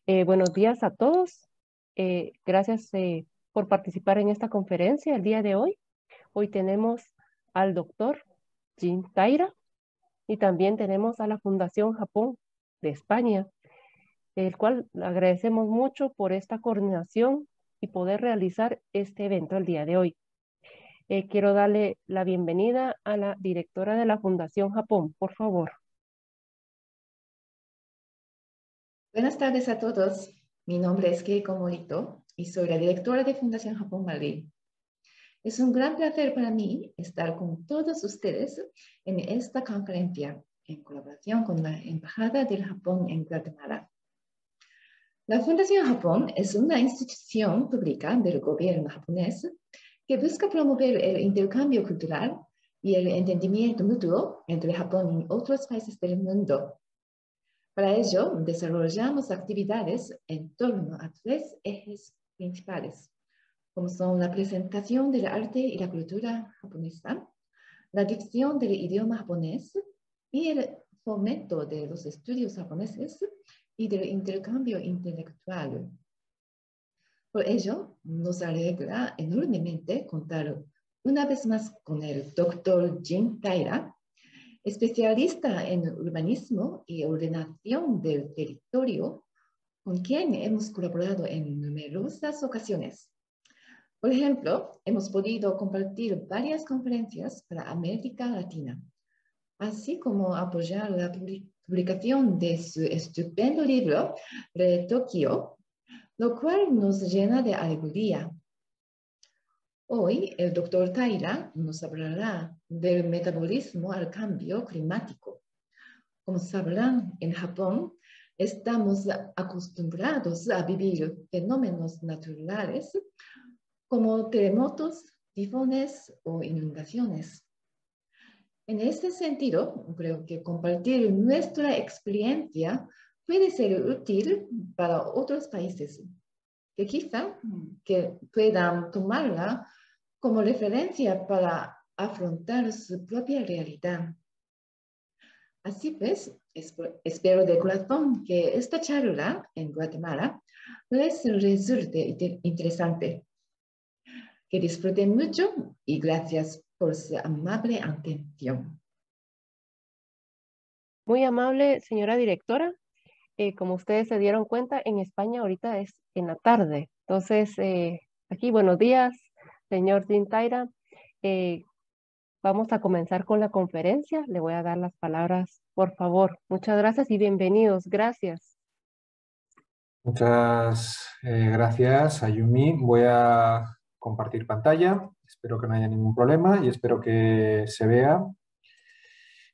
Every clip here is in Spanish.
Buenos días a todos. Gracias por participar en esta conferencia el día de hoy. Hoy tenemos al doctor Jin Taira y también tenemos a la Fundación Japón de España, el cual agradecemos mucho por esta coordinación y poder realizar este evento el día de hoy. Quiero darle la bienvenida a la directora de la Fundación Japón, por favor. Buenas tardes a todos. Mi nombre es Keiko Morito y soy la directora de Fundación Japón Madrid. Es un gran placer para mí estar con todos ustedes en esta conferencia en colaboración con la Embajada del Japón en Guatemala. La Fundación Japón es una institución pública del gobierno japonés que busca promover el intercambio cultural y el entendimiento mutuo entre Japón y otros países del mundo. Para ello, desarrollamos actividades en torno a tres ejes principales, como son la presentación del arte y la cultura japonesa, la dicción del idioma japonés y el fomento de los estudios japoneses y del intercambio intelectual. Por ello, nos alegra enormemente contar una vez más con el doctor Jin Taira, especialista en urbanismo y ordenación del territorio, con quien hemos colaborado en numerosas ocasiones. Por ejemplo, hemos podido compartir varias conferencias para América Latina, así como apoyar la publicación de su estupendo libro, de Tokio, lo cual nos llena de alegría. Hoy, el doctor Taira nos hablará del metabolismo al cambio climático. Como sabrán, en Japón estamos acostumbrados a vivir fenómenos naturales como terremotos, tifones o inundaciones. En este sentido, creo que compartir nuestra experiencia puede ser útil para otros países que quizá puedan tomarla como referencia para afrontar su propia realidad. Así pues, espero de corazón que esta charla en Guatemala les resulte interesante. Que disfruten mucho y gracias por su amable atención. Muy amable, señora directora. Como ustedes se dieron cuenta, en España ahorita es en la tarde. Entonces, aquí buenos días, señor Jin Taira. Vamos a comenzar con la conferencia. Le voy a dar las palabras, por favor. Muchas gracias y bienvenidos. Gracias. Muchas gracias, Ayumi. Voy a compartir pantalla. Espero que no haya ningún problema y espero que se vea.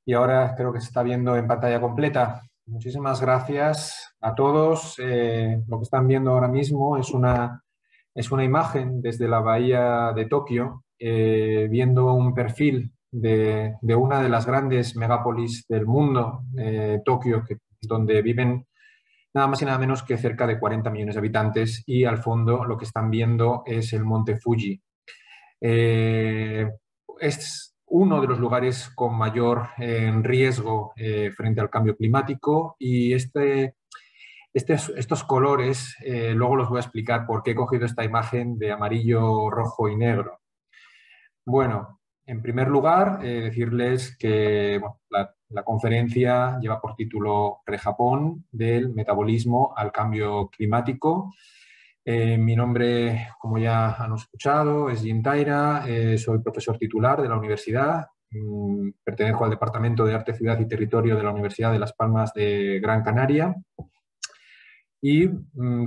Y ahora creo que se está viendo en pantalla completa. Muchísimas gracias a todos. Lo que están viendo ahora mismo es una imagen desde la bahía de Tokio, viendo un perfil de una de las grandes megápolis del mundo, Tokio, donde viven nada más y nada menos que cerca de 40 millones de habitantes, y al fondo lo que están viendo es el monte Fuji. Es uno de los lugares con mayor riesgo frente al cambio climático, y estos colores, luego los voy a explicar por qué he cogido esta imagen de amarillo, rojo y negro. Bueno, en primer lugar, decirles que bueno, la conferencia lleva por título Pre-Japón, del metabolismo al cambio climático. Mi nombre, como ya han escuchado, es Jin Taira, soy profesor titular de la universidad, pertenezco al Departamento de Arte, Ciudad y Territorio de la Universidad de Las Palmas de Gran Canaria, y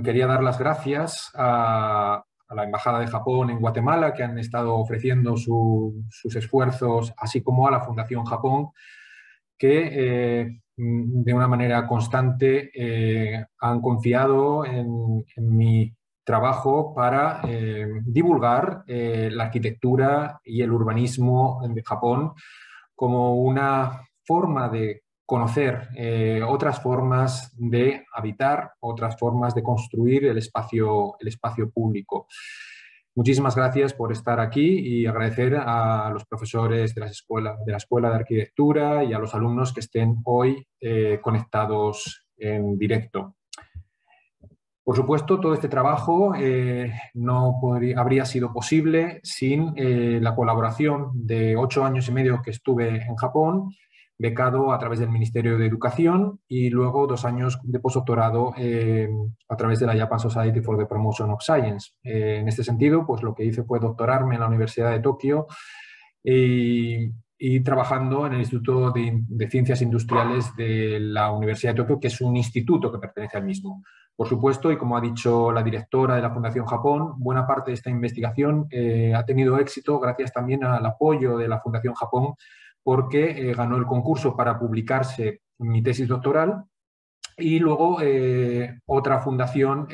quería dar las gracias a la Embajada de Japón en Guatemala, que han estado ofreciendo sus esfuerzos, así como a la Fundación Japón, que de una manera constante han confiado en mi trabajo para divulgar la arquitectura y el urbanismo de Japón como una forma de conocer otras formas de habitar, otras formas de construir el espacio público. Muchísimas gracias por estar aquí y agradecer a los profesores de la Escuela de Arquitectura y a los alumnos que estén hoy conectados en directo. Por supuesto, todo este trabajo habría sido posible sin la colaboración de 8 años y medio que estuve en Japón, becado a través del Ministerio de Educación, y luego 2 años de postdoctorado a través de la Japan Society for the Promotion of Science. En este sentido, pues lo que hice fue doctorarme en la Universidad de Tokio y trabajando en el Instituto de Ciencias Industriales de la Universidad de Tokio, que es un instituto que pertenece al mismo. Por supuesto, y como ha dicho la directora de la Fundación Japón, buena parte de esta investigación ha tenido éxito gracias también al apoyo de la Fundación Japón, porque ganó el concurso para publicarse mi tesis doctoral y luego otra fundación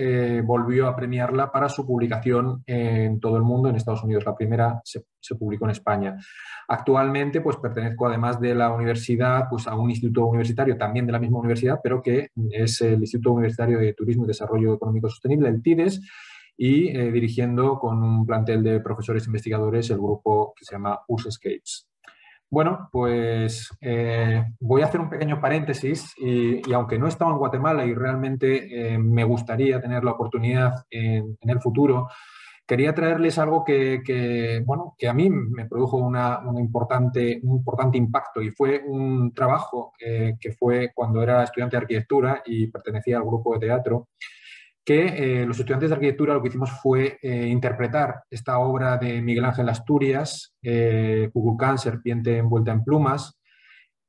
volvió a premiarla para su publicación en todo el mundo, en Estados Unidos. La primera se publicó en España. Actualmente, pues pertenezco, además de la universidad, pues a un instituto universitario también de la misma universidad, pero que es el Instituto Universitario de Turismo y Desarrollo Económico Sostenible, el TIDES, y dirigiendo con un plantel de profesores investigadores el grupo que se llama USEScapes. Bueno, pues voy a hacer un pequeño paréntesis y aunque no he estado en Guatemala y realmente me gustaría tener la oportunidad en el futuro, quería traerles algo que a mí me produjo un importante impacto, y fue un trabajo que fue cuando era estudiante de arquitectura y pertenecía al grupo de teatro, que los estudiantes de arquitectura lo que hicimos fue interpretar esta obra de Miguel Ángel Asturias, Cuculcán, serpiente envuelta en plumas,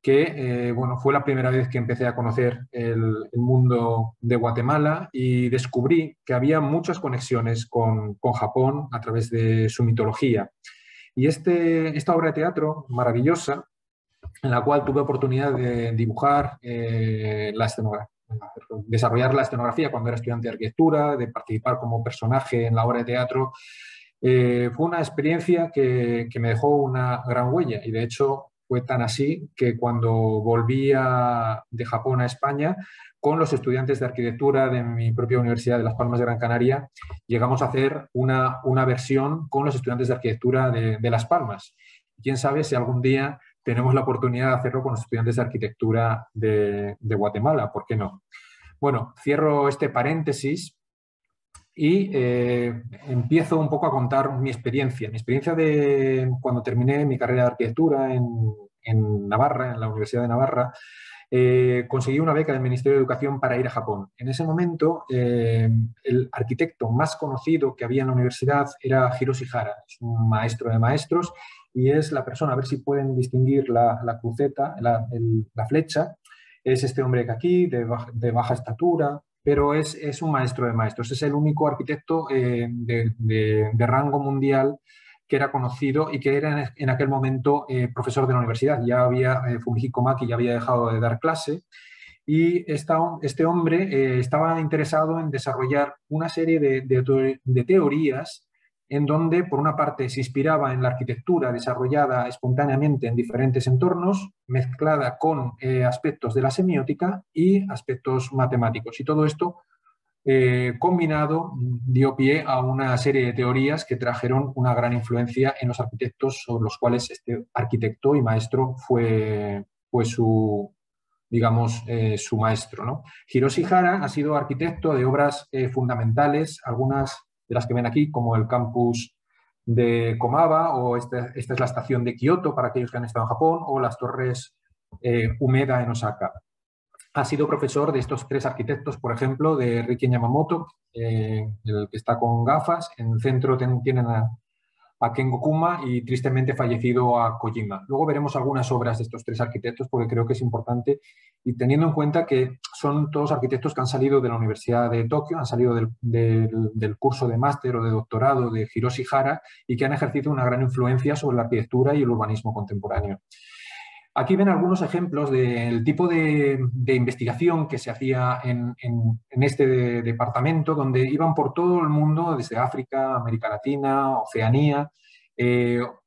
que fue la primera vez que empecé a conocer el mundo de Guatemala y descubrí que había muchas conexiones con Japón a través de su mitología. Y esta obra de teatro maravillosa, en la cual tuve oportunidad de dibujar desarrollar la escenografía cuando era estudiante de arquitectura, de participar como personaje en la obra de teatro, fue una experiencia que me dejó una gran huella, y de hecho fue tan así que cuando volví de Japón a España, con los estudiantes de arquitectura de mi propia Universidad de Las Palmas de Gran Canaria, llegamos a hacer una versión con los estudiantes de arquitectura de Las Palmas. Quién sabe si algún día tenemos la oportunidad de hacerlo con los estudiantes de arquitectura de Guatemala, ¿por qué no? Bueno, cierro este paréntesis y empiezo un poco a contar mi experiencia. Mi experiencia de cuando terminé mi carrera de arquitectura en Navarra, en la Universidad de Navarra, conseguí una beca del Ministerio de Educación para ir a Japón. En ese momento, el arquitecto más conocido que había en la universidad era Hiroshi Hara, es un maestro de maestros, y es la persona, a ver si pueden distinguir la cruceta, la flecha, es este hombre que aquí, de baja estatura, pero es un maestro de maestros. Es el único arquitecto de rango mundial que era conocido y que era en aquel momento profesor de la universidad. Fumihiko Maki ya había dejado de dar clase, y este hombre estaba interesado en desarrollar una serie de teorías en donde, por una parte, se inspiraba en la arquitectura desarrollada espontáneamente en diferentes entornos, mezclada con aspectos de la semiótica y aspectos matemáticos. Y todo esto combinado dio pie a una serie de teorías que trajeron una gran influencia en los arquitectos sobre los cuales este arquitecto y maestro fue su maestro, ¿no? Hiroshi Hara ha sido arquitecto de obras fundamentales, algunas de las que ven aquí, como el campus de Komaba, o esta es la estación de Kioto, para aquellos que han estado en Japón, o las torres Umeda en Osaka. Ha sido profesor de estos 3 arquitectos, por ejemplo, de Riki Yamamoto, el que está con gafas. En el centro tienen a Kengo Kuma, y tristemente fallecido a Kojima. Luego veremos algunas obras de estos 3 arquitectos porque creo que es importante, y teniendo en cuenta que son todos arquitectos que han salido de la Universidad de Tokio, han salido del curso de máster o de doctorado de Hiroshi Hara, y que han ejercido una gran influencia sobre la arquitectura y el urbanismo contemporáneo. Aquí ven algunos ejemplos del tipo de investigación que se hacía en este departamento, donde iban por todo el mundo, desde África, América Latina, Oceanía,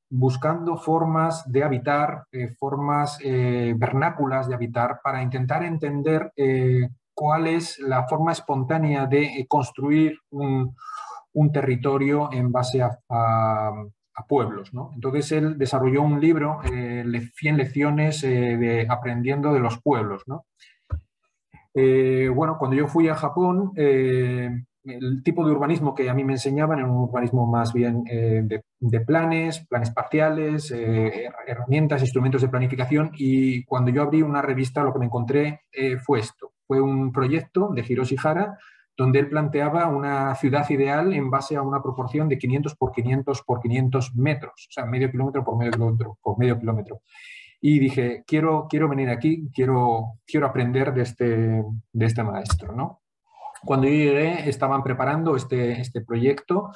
buscando formas de habitar, formas vernáculas de habitar, para intentar entender cuál es la forma espontánea de construir un territorio en base a pueblos, ¿no? Entonces él desarrolló un libro, 100 lecciones de aprendiendo de los pueblos, ¿no? Cuando yo fui a Japón, el tipo de urbanismo que a mí me enseñaban era un urbanismo más bien de planes parciales, herramientas, instrumentos de planificación, y cuando yo abrí una revista lo que me encontré fue esto. Fue un proyecto de Hiroshi Hara donde él planteaba una ciudad ideal en base a una proporción de 500 por 500 por 500 metros, o sea, medio kilómetro por medio kilómetro por medio kilómetro. Y dije, quiero venir aquí, quiero aprender de este maestro, ¿no? Cuando yo llegué, estaban preparando este proyecto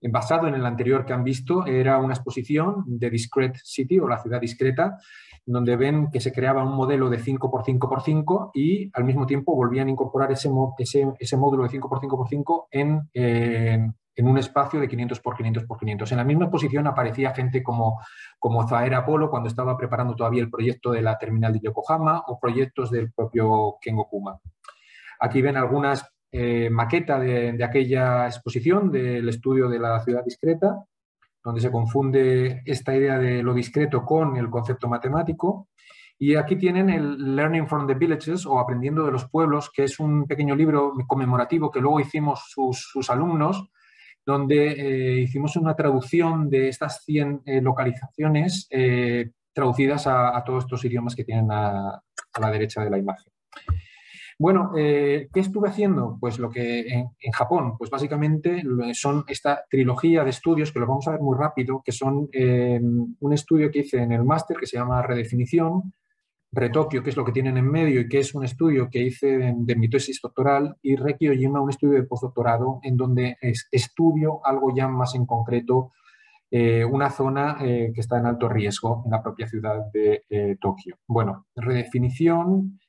basado en el anterior que han visto. Era una exposición de Discrete City, o la ciudad discreta, donde ven que se creaba un modelo de 5x5x5 y al mismo tiempo volvían a incorporar ese módulo de 5x5x5 en un espacio de 500x500x500. En la misma exposición aparecía gente como Zaera Polo cuando estaba preparando todavía el proyecto de la terminal de Yokohama, o proyectos del propio Kengo Kuma. Aquí ven algunas maquetas de aquella exposición del estudio de la ciudad discreta, donde se confunde esta idea de lo discreto con el concepto matemático. Y aquí tienen el Learning from the Villages, o Aprendiendo de los Pueblos, que es un pequeño libro conmemorativo que luego hicimos sus alumnos, donde hicimos una traducción de estas 100 localizaciones traducidas a todos estos idiomas que tienen a la derecha de la imagen. Bueno, ¿qué estuve haciendo? Pues lo que en Japón, pues básicamente son esta trilogía de estudios, que los vamos a ver muy rápido, que son un estudio que hice en el máster que se llama Redefinición, Retokyo, que es lo que tienen en medio y que es un estudio que hice de mi tesis doctoral, y Rekyojima, un estudio de postdoctorado en donde estudio algo ya más en concreto, una zona que está en alto riesgo en la propia ciudad de Tokio. Bueno, Redefinición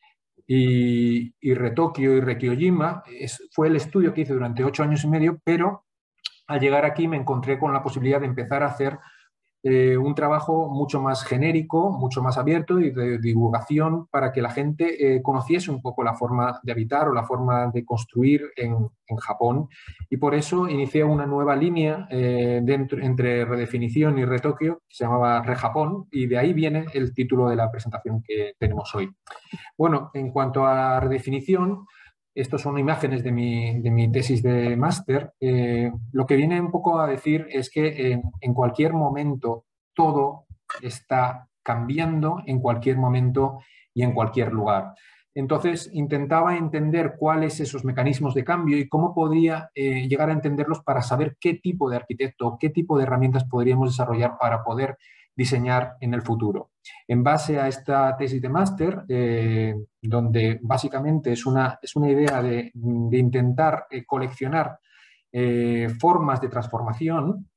y Retokyo y Rekyojima fue el estudio que hice durante 8 años y medio, pero al llegar aquí me encontré con la posibilidad de empezar a hacer un trabajo mucho más genérico, mucho más abierto y de divulgación, para que la gente conociese un poco la forma de habitar o la forma de construir en Japón. Y por eso inicié una nueva línea entre Redefinición y Retokyo, que se llamaba Rejapón, y de ahí viene el título de la presentación que tenemos hoy. Bueno, en cuanto a Redefinición, estas son imágenes de mi tesis de máster. Lo que viene un poco a decir es que en cualquier momento todo está cambiando, en cualquier momento y en cualquier lugar. Entonces, intentaba entender cuáles esos mecanismos de cambio y cómo podría llegar a entenderlos para saber qué tipo de arquitecto, qué tipo de herramientas podríamos desarrollar para poder diseñar en el futuro. En base a esta tesis de máster, donde básicamente es una idea de intentar coleccionar formas de transformación,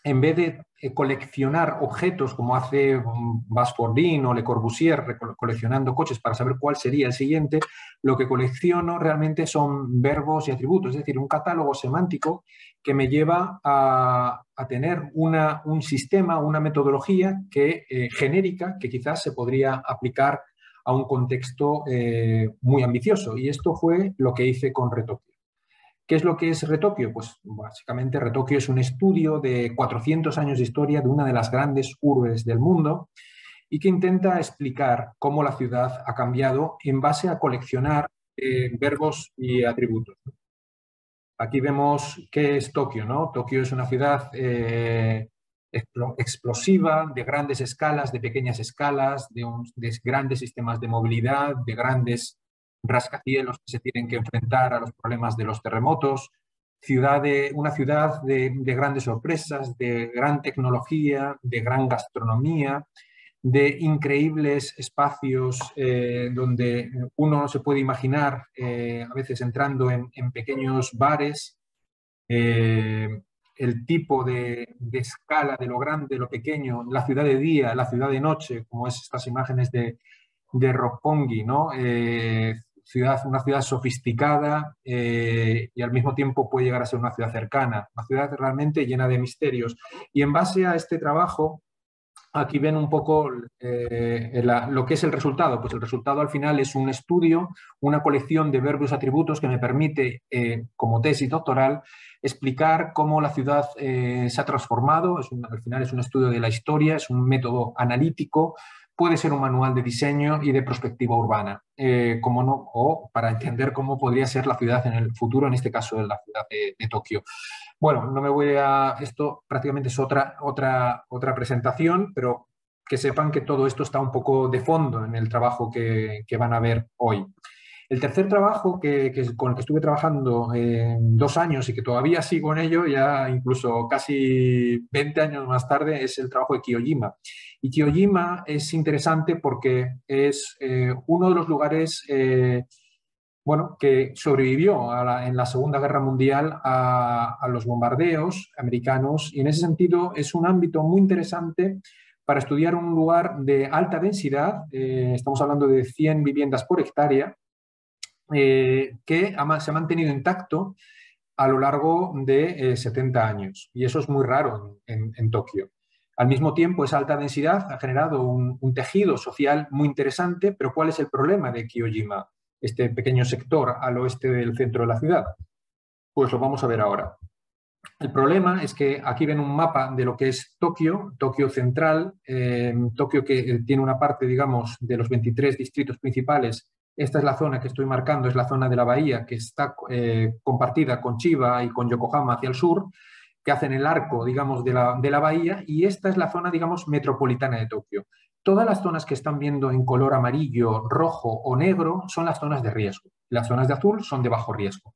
en vez de coleccionar objetos como hace Bas Bourdin o Le Corbusier, coleccionando coches para saber cuál sería el siguiente, lo que colecciono realmente son verbos y atributos, es decir, un catálogo semántico que me lleva a tener un sistema, una metodología genérica, que quizás se podría aplicar a un contexto muy ambicioso. Y esto fue lo que hice con Retokyo. ¿Qué es lo que es Retokyo? Pues básicamente Retokyo es un estudio de 400 años de historia de una de las grandes urbes del mundo, y que intenta explicar cómo la ciudad ha cambiado en base a coleccionar verbos y atributos. Aquí vemos qué es Tokio, ¿no? Tokio es una ciudad explosiva, de grandes escalas, de pequeñas escalas, de grandes sistemas de movilidad, de grandes rascacielos que se tienen que enfrentar a los problemas de los terremotos, una ciudad de grandes sorpresas, de gran tecnología, de gran gastronomía, de increíbles espacios donde uno se puede imaginar a veces entrando en pequeños bares, el tipo de escala de lo grande, de lo pequeño, la ciudad de día, la ciudad de noche, como es estas imágenes de Roppongi, ¿no? Una ciudad sofisticada y al mismo tiempo puede llegar a ser una ciudad cercana, una ciudad realmente llena de misterios. Y en base a este trabajo, aquí ven un poco lo que es el resultado. Pues el resultado al final es un estudio, una colección de verbos y atributos que me permite, como tesis doctoral, explicar cómo la ciudad se ha transformado. Al final es un estudio de la historia, es un método analítico puede ser un manual de diseño y de perspectiva urbana, como no, o para entender cómo podría ser la ciudad en el futuro, en este caso la ciudad de Tokio. Bueno, no me voy a... Esto prácticamente es otra presentación, pero que sepan que todo esto está un poco de fondo en el trabajo que van a ver hoy. El tercer trabajo con el que estuve trabajando 2 años y que todavía sigo en ello, ya incluso casi 20 años más tarde, es el trabajo de Kiyojima. Y Kiyojima es interesante porque es uno de los lugares bueno, que sobrevivió en la Segunda Guerra Mundial a los bombardeos americanos, y en ese sentido es un ámbito muy interesante para estudiar un lugar de alta densidad, estamos hablando de 100 viviendas por hectárea, que se ha mantenido intacto a lo largo de 70 años, y eso es muy raro en Tokio. Al mismo tiempo, esa alta densidad ha generado un tejido social muy interesante, pero ¿cuál es el problema de Kiyojima, este pequeño sector al oeste del centro de la ciudad? Pues lo vamos a ver ahora. El problema es que aquí ven un mapa de lo que es Tokio, Tokio central, Tokio que tiene una parte, digamos, de los 23 distritos principales. Esta es la zona que estoy marcando, es la zona de la bahía que está compartida con Chiba y con Yokohama hacia el sur, que hacen el arco, digamos, de la bahía, y esta es la zona, digamos, metropolitana de Tokio. Todas las zonas que están viendo en color amarillo, rojo o negro son las zonas de riesgo. Las zonas de azul son de bajo riesgo.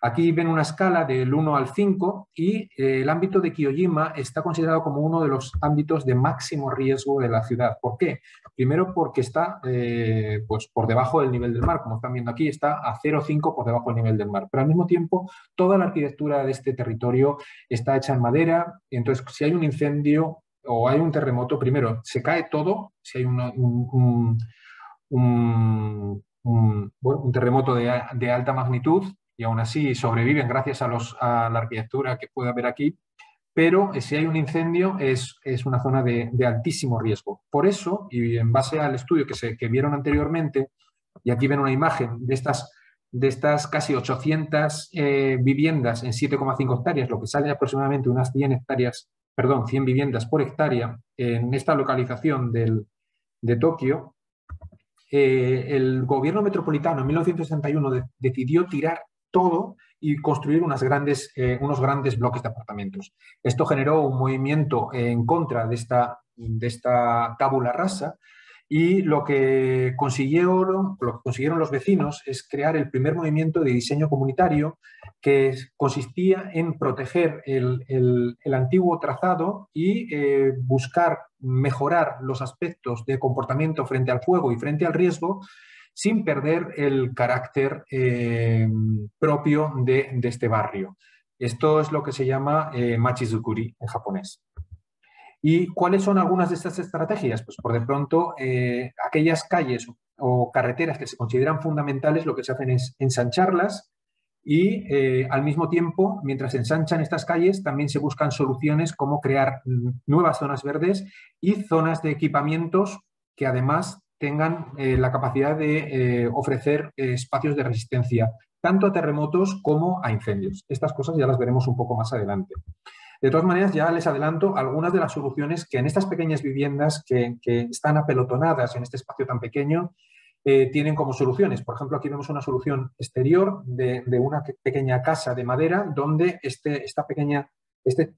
Aquí ven una escala del 1 al 5 y el ámbito de Kiyojima está considerado como uno de los ámbitos de máximo riesgo de la ciudad. ¿Por qué? Primero porque está pues por debajo del nivel del mar. Como están viendo aquí, está a 0,5 por debajo del nivel del mar. Pero al mismo tiempo, toda la arquitectura de este territorio está hecha en madera. Entonces, si hay un incendio o hay un terremoto, primero se cae todo. Si hay un terremoto de alta magnitud, y aún así sobreviven gracias a la arquitectura que puede haber aquí, pero si hay un incendio es una zona de altísimo riesgo. Por eso, y en base al estudio que vieron anteriormente, y aquí ven una imagen de estas casi 800 viviendas en 7,5 hectáreas, lo que sale aproximadamente unas 100 viviendas por hectárea en esta localización de Tokio. El gobierno metropolitano en 1961 decidió tirar todo y construir unos grandes bloques de apartamentos. Esto generó un movimiento en contra de esta tabula rasa, y lo que consiguieron los vecinos es crear el primer movimiento de diseño comunitario, que consistía en proteger el antiguo trazado y buscar mejorar los aspectos de comportamiento frente al fuego y frente al riesgo, sin perder el carácter propio de este barrio. Esto es lo que se llama machizukuri en japonés. ¿Y cuáles son algunas de estas estrategias? Pues por de pronto, aquellas calles o carreteras que se consideran fundamentales, lo que se hacen es ensancharlas, y al mismo tiempo, mientras ensanchan estas calles, también se buscan soluciones como crear nuevas zonas verdes y zonas de equipamientos que además tengan la capacidad de ofrecer espacios de resistencia tanto a terremotos como a incendios. Estas cosas ya las veremos un poco más adelante. De todas maneras, ya les adelanto algunas de las soluciones que en estas pequeñas viviendas que están apelotonadas en este espacio tan pequeño tienen como soluciones. Por ejemplo, aquí vemos una solución exterior de una pequeña casa de madera donde este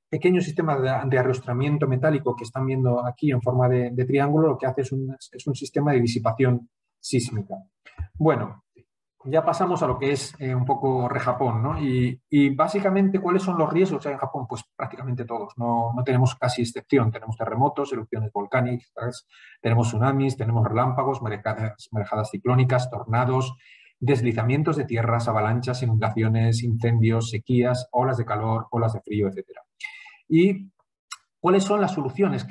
pequeño sistema de arrastramiento metálico que están viendo aquí en forma de triángulo, lo que hace es un sistema de disipación sísmica. Bueno, ya pasamos a lo que es un poco re-Japón, ¿no? Y básicamente, ¿cuáles son los riesgos en Japón? Pues prácticamente todos, no tenemos casi excepción. Tenemos terremotos, erupciones volcánicas, tenemos tsunamis, tenemos relámpagos, marejadas ciclónicas, tornados, deslizamientos de tierras, avalanchas, inundaciones, incendios, sequías, olas de calor, olas de frío, etc. ¿Y cuáles son las soluciones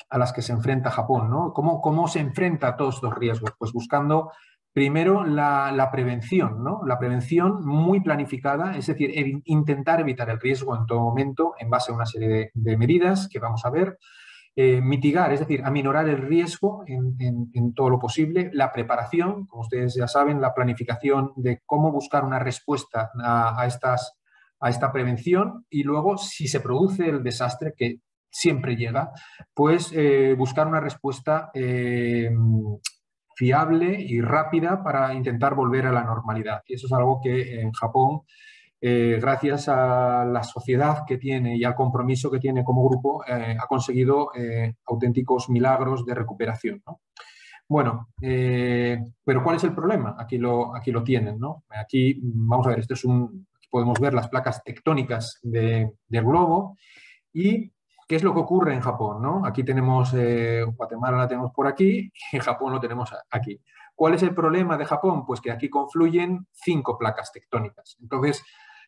a las que se enfrenta Japón, ¿no? ¿Cómo se enfrenta a todos estos riesgos? Pues buscando primero la prevención, ¿no? La prevención muy planificada, es decir, intentar evitar el riesgo en todo momento en base a una serie de medidas que vamos a ver. Mitigar, es decir, aminorar el riesgo en todo lo posible. La preparación, como ustedes ya saben, la planificación de cómo buscar una respuesta a esta prevención, y luego, si se produce el desastre, que siempre llega, pues buscar una respuesta fiable y rápida para intentar volver a la normalidad. Y eso es algo que en Japón, gracias a la sociedad que tiene y al compromiso que tiene como grupo, ha conseguido auténticos milagros de recuperación, ¿no? Bueno, pero ¿cuál es el problema? Aquí lo tienen, ¿no? Aquí, vamos a ver, aquí podemos ver las placas tectónicas del globo y qué es lo que ocurre en Japón, ¿no? Aquí tenemos, Guatemala la tenemos por aquí y Japón lo tenemos aquí. ¿Cuál es el problema de Japón? Pues que aquí confluyen 5 placas tectónicas. Entonces,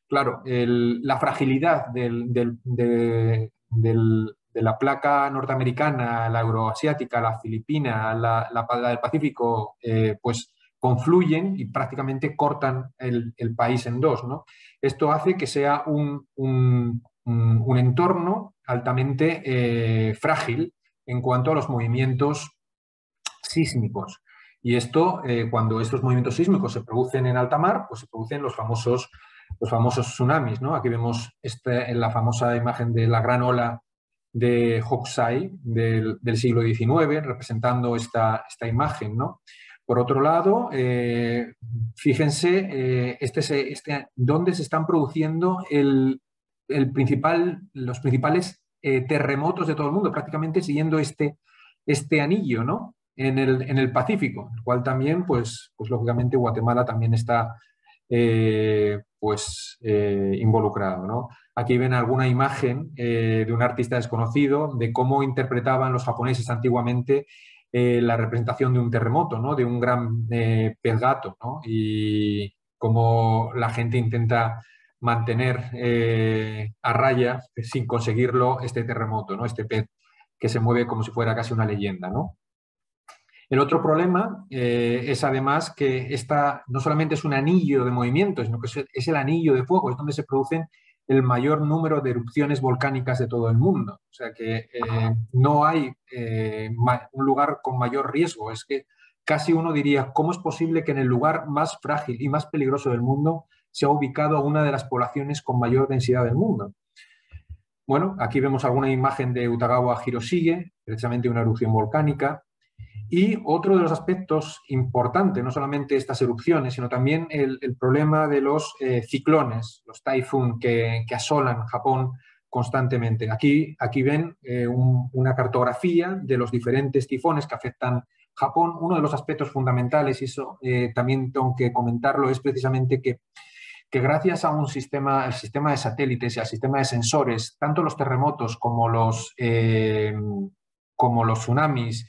claro, la fragilidad de la placa norteamericana, la euroasiática, la filipina, la del Pacífico, pues confluyen y prácticamente cortan el país en dos, ¿no? Esto hace que sea un entorno altamente frágil en cuanto a los movimientos sísmicos. Y esto, cuando estos movimientos sísmicos se producen en alta mar, pues se producen los famosos tsunamis, ¿no? Aquí vemos la famosa imagen de la gran ola de Hokusai del siglo XIX, representando esta imagen, ¿no? Por otro lado, fíjense dónde se están produciendo los principales terremotos de todo el mundo, prácticamente siguiendo este anillo, ¿no? En el Pacífico, el cual también, pues lógicamente Guatemala también está involucrado, ¿no? Aquí ven alguna imagen de un artista desconocido de cómo interpretaban los japoneses antiguamente la representación de un terremoto, ¿no? De un gran pez gato, ¿no? Y cómo la gente intenta mantener a raya, sin conseguirlo, este terremoto, ¿no? Este pez que se mueve como si fuera casi una leyenda, ¿no? El otro problema es además que esta no solamente es un anillo de movimiento, sino que es el anillo de fuego, es donde se producen el mayor número de erupciones volcánicas de todo el mundo. O sea que no hay un lugar con mayor riesgo. Es que casi uno diría, ¿cómo es posible que en el lugar más frágil y más peligroso del mundo se ha ubicado una de las poblaciones con mayor densidad del mundo? Bueno, aquí vemos alguna imagen de Utagawa Hiroshige, precisamente una erupción volcánica. Y otro de los aspectos importantes, no solamente estas erupciones, sino también el problema de los ciclones, los taifun que asolan Japón constantemente. Aquí ven una cartografía de los diferentes tifones que afectan Japón. Uno de los aspectos fundamentales, y eso también tengo que comentarlo, es precisamente que gracias a el sistema de satélites y al sistema de sensores, tanto los terremotos como los tsunamis,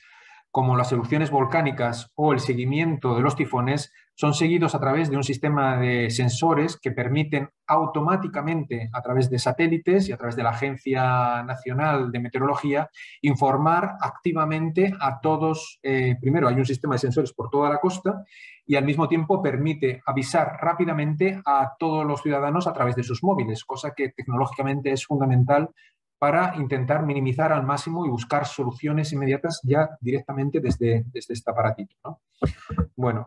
como las erupciones volcánicas o el seguimiento de los tifones, son seguidos a través de un sistema de sensores que permiten automáticamente, a través de satélites y a través de la Agencia Nacional de Meteorología, informar activamente a todos. Primero, hay un sistema de sensores por toda la costa y al mismo tiempo permite avisar rápidamente a todos los ciudadanos a través de sus móviles, cosa que tecnológicamente es fundamental para intentar minimizar al máximo y buscar soluciones inmediatas ya directamente desde este aparatito, ¿no? Bueno,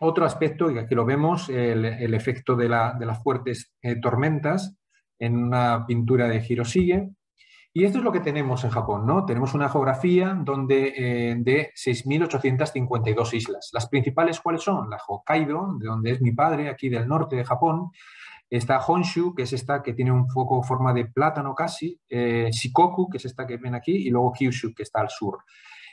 otro aspecto, y aquí lo vemos, el efecto de las fuertes tormentas en una pintura de Hiroshige. Y esto es lo que tenemos en Japón, ¿no? Tenemos una geografía de 6.852 islas. Las principales, ¿cuáles son? La Hokkaido, de donde es mi padre, aquí del norte de Japón. Está Honshu, que es esta que tiene un poco forma de plátano casi, Shikoku, que es esta que ven aquí, y luego Kyushu, que está al sur.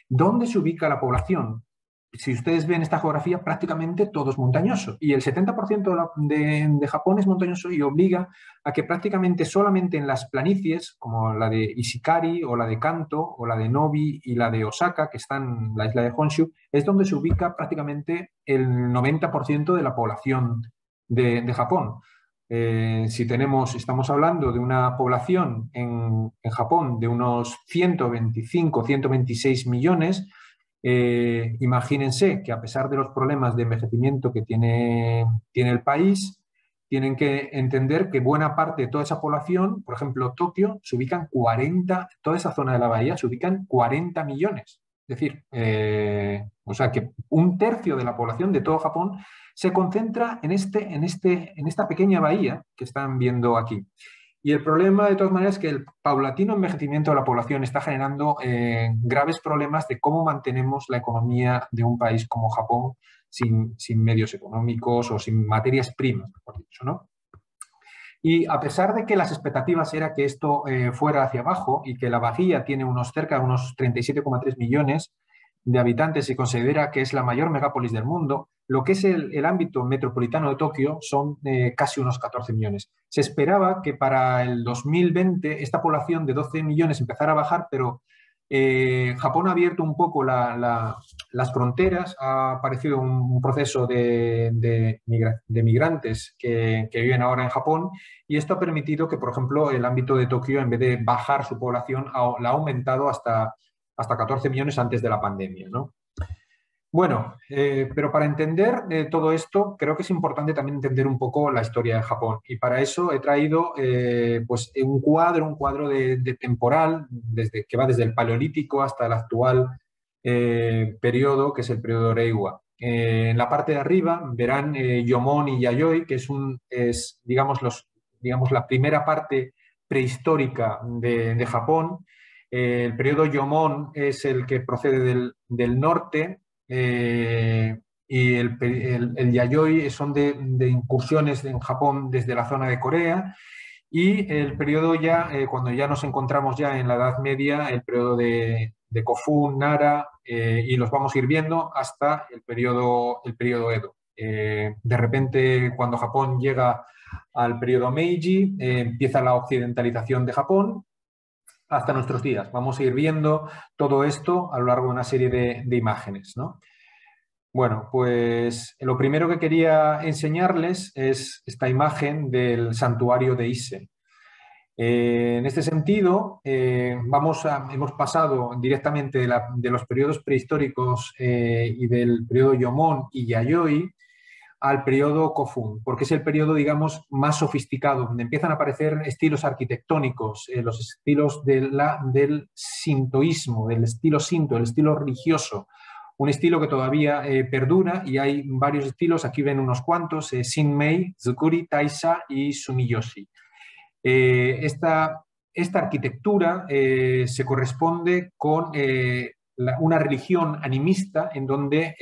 ¿Dónde se ubica la población? Si ustedes ven esta geografía, prácticamente todo es montañoso. Y el 70% de Japón es montañoso y obliga a que prácticamente solamente en las planicies, como la de Ishikari o la de Kanto o la de Nobi y la de Osaka, que están en la isla de Honshu, es donde se ubica prácticamente el 90% de la población de Japón. Estamos hablando de una población en Japón de unos 125, 126 millones, imagínense que a pesar de los problemas de envejecimiento que tiene el país, tienen que entender que buena parte de toda esa población, por ejemplo, Tokio, se ubican 40, toda esa zona de la bahía se ubican 40 millones. Es decir, o sea que un tercio de la población de todo Japón se concentra en esta pequeña bahía que están viendo aquí. Y el problema, de todas maneras, es que el paulatino envejecimiento de la población está generando graves problemas de cómo mantenemos la economía de un país como Japón sin medios económicos o sin materias primas, mejor dicho, ¿no? Y a pesar de que las expectativas era que esto fuera hacia abajo y que la Bahía tiene cerca de unos 37,3 millones de habitantes y considera que es la mayor megápolis del mundo, lo que es el ámbito metropolitano de Tokio son casi unos 14 millones. Se esperaba que para el 2020 esta población de 12 millones empezara a bajar, pero Japón ha abierto un poco las fronteras, ha aparecido un proceso de migrantes que viven ahora en Japón, y esto ha permitido que, por ejemplo, el ámbito de Tokio, en vez de bajar su población, la ha aumentado hasta 14 millones antes de la pandemia, ¿no? Bueno, pero para entender todo esto, creo que es importante también entender un poco la historia de Japón. Y para eso he traído pues un cuadro de temporal que va desde el Paleolítico hasta el actual periodo, que es el periodo Reiwa. En la parte de arriba verán Yomon y Yayoi, que digamos, la primera parte prehistórica de Japón. El periodo Yomon es el que procede del norte, y el Yayoi son de incursiones en Japón desde la zona de Corea, y el periodo ya, cuando ya nos encontramos ya en la Edad Media, el periodo de Kofun, Nara, y los vamos a ir viendo hasta el periodo Edo. De repente, cuando Japón llega al periodo Meiji, empieza la occidentalización de Japón hasta nuestros días. Vamos a ir viendo todo esto a lo largo de una serie de imágenes, ¿no? Bueno, pues lo primero que quería enseñarles es esta imagen del santuario de Ise. En este sentido, hemos pasado directamente de los periodos prehistóricos y del periodo Yomon y Yayoi al periodo Kofun, porque es el periodo, digamos, más sofisticado, donde empiezan a aparecer estilos arquitectónicos, los estilos del sintoísmo, del estilo sinto, el estilo religioso, un estilo que todavía perdura, y hay varios estilos, aquí ven unos cuantos, Shinmei, Zukuri, Taisha y Sumiyoshi. Esta arquitectura se corresponde con una religión animista en donde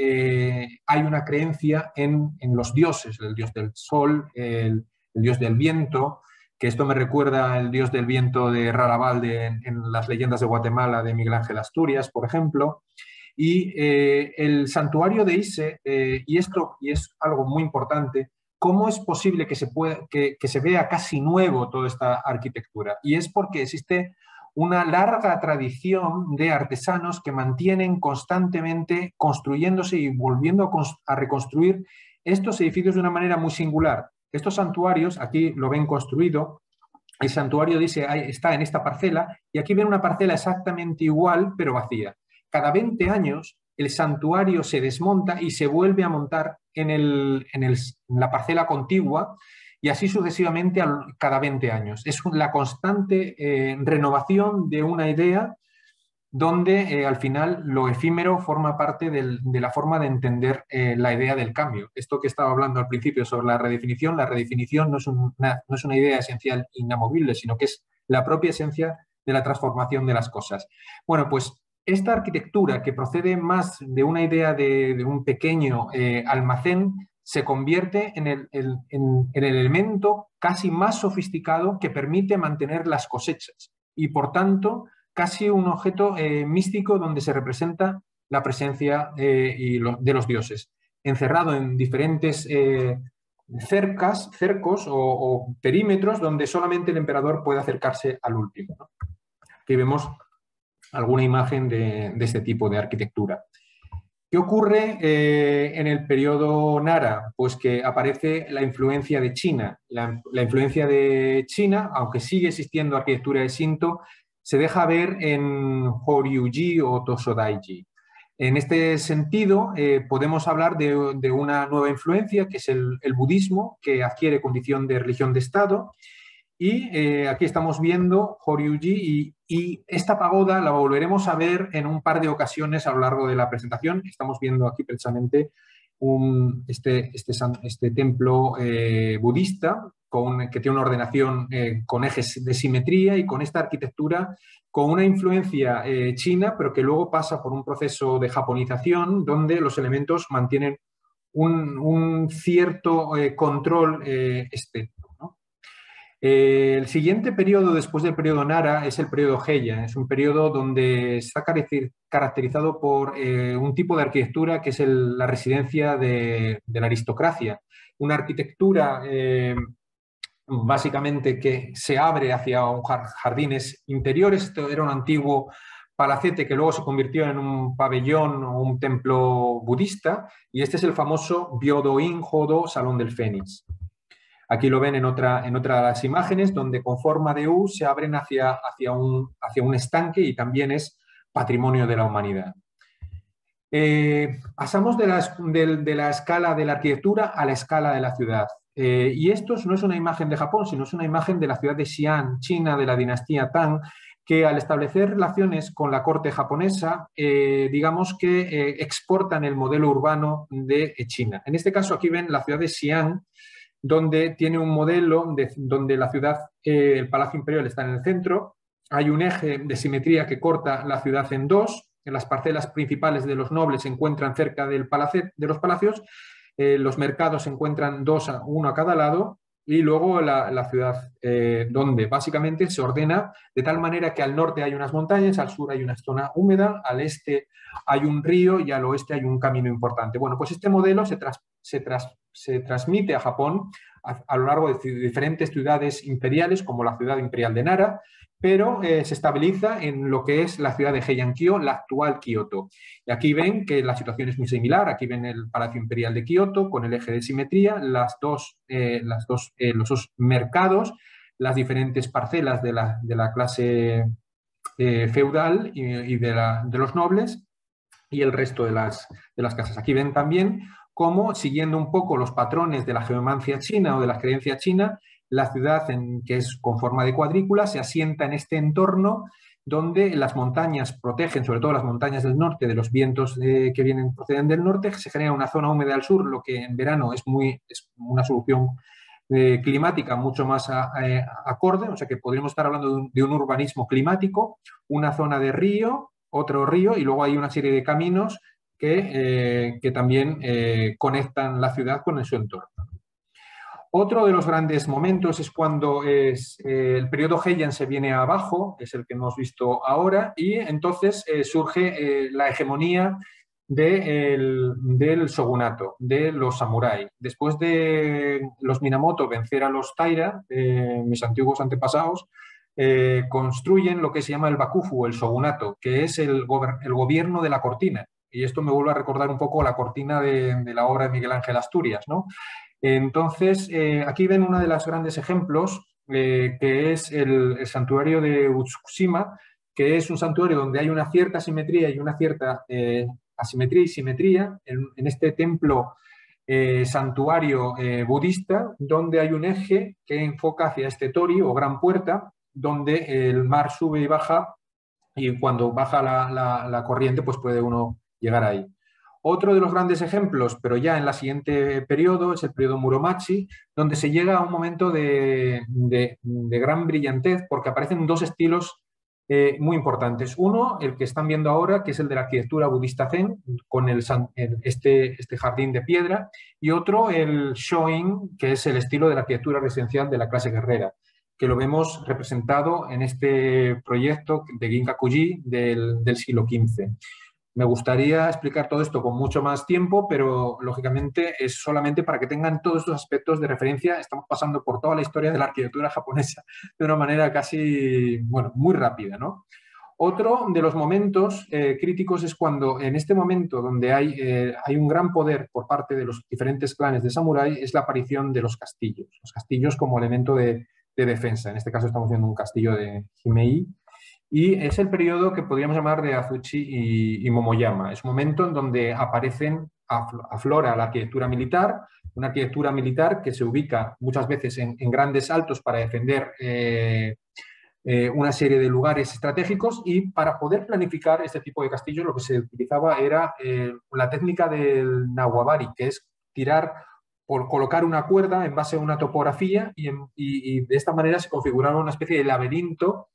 hay una creencia en los dioses, el dios del sol, el dios del viento, que esto me recuerda al dios del viento de Rarabalde en las leyendas de Guatemala de Miguel Ángel Asturias, por ejemplo. Y el santuario de Ise, y es algo muy importante, ¿cómo es posible que se vea casi nuevo toda esta arquitectura? Y es porque existe una larga tradición de artesanos que mantienen constantemente construyéndose y volviendo a reconstruir estos edificios de una manera muy singular. Estos santuarios, aquí lo ven construido, el santuario de Ise está en esta parcela, y aquí ven una parcela exactamente igual, pero vacía. Cada 20 años el santuario se desmonta y se vuelve a montar en la parcela contigua, y así sucesivamente cada 20 años. Es la constante renovación de una idea donde al final lo efímero forma parte de la forma de entender la idea del cambio. Esto que estaba hablando al principio sobre la redefinición no es una idea esencial inamovible, sino que es la propia esencia de la transformación de las cosas. Bueno, pues esta arquitectura, que procede más de una idea de un pequeño almacén, se convierte en el elemento casi más sofisticado que permite mantener las cosechas, y por tanto casi un objeto místico donde se representa la presencia de los dioses, encerrado en diferentes cercos o perímetros donde solamente el emperador puede acercarse al último, ¿no? Aquí vemos alguna imagen de este tipo de arquitectura. ¿Qué ocurre en el periodo Nara? Pues que aparece la influencia de China. La influencia de China, aunque sigue existiendo arquitectura de Shinto, se deja ver en Horyuji o Tosodaiji. En este sentido, podemos hablar de una nueva influencia, que es el budismo, que adquiere condición de religión de Estado. Y aquí estamos viendo Horyuji, y esta pagoda la volveremos a ver en un par de ocasiones a lo largo de la presentación. Estamos viendo aquí precisamente este templo budista que tiene una ordenación con ejes de simetría y con esta arquitectura con una influencia china, pero que luego pasa por un proceso de japonización donde los elementos mantienen un cierto control estético, ¿no? El siguiente periodo después del periodo Nara es el periodo Heian. Es un periodo donde está caracterizado por un tipo de arquitectura que es la residencia de la aristocracia. Una arquitectura básicamente que se abre hacia jardines interiores. Esto era un antiguo palacete que luego se convirtió en un pabellón o un templo budista, y este es el famoso Byodo-in Jodo Salón del Fénix. Aquí lo ven en otra de las imágenes, donde con forma de U se abren hacia un estanque y también es patrimonio de la humanidad. Pasamos de la escala de la arquitectura a la escala de la ciudad. Y esto no es una imagen de Japón, sino es una imagen de la ciudad de Xi'an, China, de la dinastía Tang, que al establecer relaciones con la corte japonesa, digamos que exportan el modelo urbano de China. En este caso aquí ven la ciudad de Xi'an, donde tiene un modelo donde la ciudad, el Palacio Imperial está en el centro, hay un eje de simetría que corta la ciudad en dos, las parcelas principales de los nobles se encuentran cerca de los palacios, los mercados se encuentran uno a cada lado, y luego la ciudad, donde básicamente se ordena de tal manera que al norte hay unas montañas, al sur hay una zona húmeda, al este hay un río y al oeste hay un camino importante. Bueno, pues este modelo se transmite a Japón a lo largo de diferentes ciudades imperiales, como la ciudad imperial de Nara, pero se estabiliza en lo que es la ciudad de Heian-kyo, la actual Kioto. Y aquí ven que la situación es muy similar. Aquí ven el Palacio Imperial de Kioto con el eje de simetría, los dos mercados, las diferentes parcelas de la clase feudal y de los nobles, y el resto de las casas. Aquí ven también cómo, siguiendo un poco los patrones de la geomancia china o de la creencia china, la ciudad, que es con forma de cuadrícula, se asienta en este entorno donde las montañas protegen, sobre todo las montañas del norte, de los vientos que proceden del norte. Se genera una zona húmeda al sur, lo que en verano es una solución climática mucho más acorde, o sea que podríamos estar hablando de un urbanismo climático, una zona de río, otro río, y luego hay una serie de caminos que también conectan la ciudad con su entorno. Otro de los grandes momentos es cuando el periodo Heian se viene abajo, es el que hemos visto ahora, y entonces surge la hegemonía del shogunato, de los samuráis. Después de los Minamoto vencer a los Taira, mis antiguos antepasados, construyen lo que se llama el Bakufu, el shogunato, que es el gobierno de la cortina. Y esto me vuelve a recordar un poco la cortina de la obra de Miguel Ángel Asturias, ¿no? Entonces, aquí ven uno de los grandes ejemplos, que es el santuario de Utsukushima, que es un santuario donde hay una cierta simetría y una cierta asimetría y simetría en este templo santuario budista, donde hay un eje que enfoca hacia este tori o gran puerta, donde el mar sube y baja, y cuando baja la corriente, pues puede uno llegar ahí. Otro de los grandes ejemplos, pero ya en la siguiente periodo, es el periodo Muromachi, donde se llega a un momento de gran brillantez, porque aparecen dos estilos muy importantes. Uno, el que están viendo ahora, que es el de la arquitectura budista zen, con este jardín de piedra, y otro, el Shoin, que es el estilo de la arquitectura residencial de la clase guerrera, que lo vemos representado en este proyecto de Ginkakuji del siglo XV. Me gustaría explicar todo esto con mucho más tiempo, pero lógicamente es solamente para que tengan todos estos aspectos de referencia. Estamos pasando por toda la historia de la arquitectura japonesa de una manera casi, bueno, muy rápida, ¿no? Otro de los momentos críticos es cuando, en este momento donde hay un gran poder por parte de los diferentes clanes de samurái, es la aparición de los castillos como elemento de defensa. En este caso estamos viendo un castillo de Himei, y es el periodo que podríamos llamar de Azuchi y Momoyama. Es un momento en donde aflora la arquitectura militar, una arquitectura militar que se ubica muchas veces en grandes altos para defender una serie de lugares estratégicos, y para poder planificar este tipo de castillos lo que se utilizaba era la técnica del Nawabari, que es colocar una cuerda en base a una topografía y de esta manera se configuraba una especie de laberinto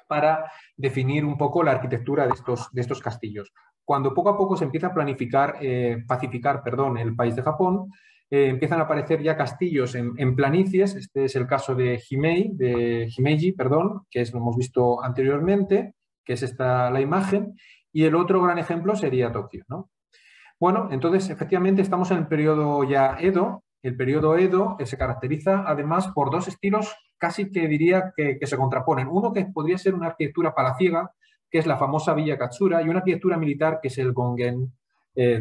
para definir un poco la arquitectura de estos castillos. Cuando poco a poco se empieza a pacificar el país de Japón, empiezan a aparecer ya castillos en planicies. Este es el caso de Himeji, que lo hemos visto anteriormente, que es la imagen, y el otro gran ejemplo sería Tokio, ¿no? Bueno, entonces efectivamente estamos en el periodo ya Edo. El periodo Edo se caracteriza además por dos estilos casi que diría que se contraponen. Uno que podría ser una arquitectura palaciega, que es la famosa Villa Katsura, y una arquitectura militar que es el Gongen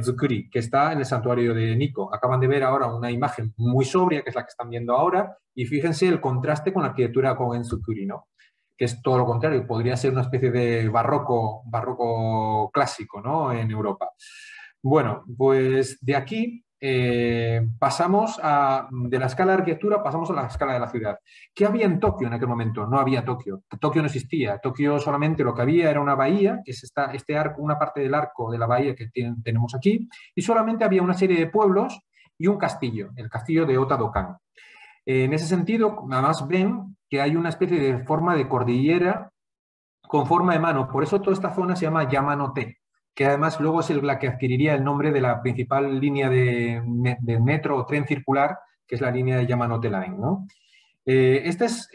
Zukuri, que está en el santuario de Nikko. Acaban de ver ahora una imagen muy sobria, que es la que están viendo ahora, y fíjense el contraste con la arquitectura Gongen Zukuri, ¿no? Que es todo lo contrario, podría ser una especie de barroco clásico, ¿no? En Europa. Bueno, pues de aquí pasamos de la escala de arquitectura, pasamos a la escala de la ciudad. ¿Qué había en Tokio en aquel momento? No había Tokio. Tokio no existía. Tokio solamente lo que había era una bahía, que es este arco, una parte del arco de la bahía que tenemos aquí, y solamente había una serie de pueblos y un castillo, el castillo de Otadokan. En ese sentido, además ven que hay una especie de forma de cordillera con forma de mano. Por eso toda esta zona se llama Yamanote, que además luego es la que adquiriría el nombre de la principal línea de metro o tren circular, que es la línea de Yamanote Line, ¿no? Esta es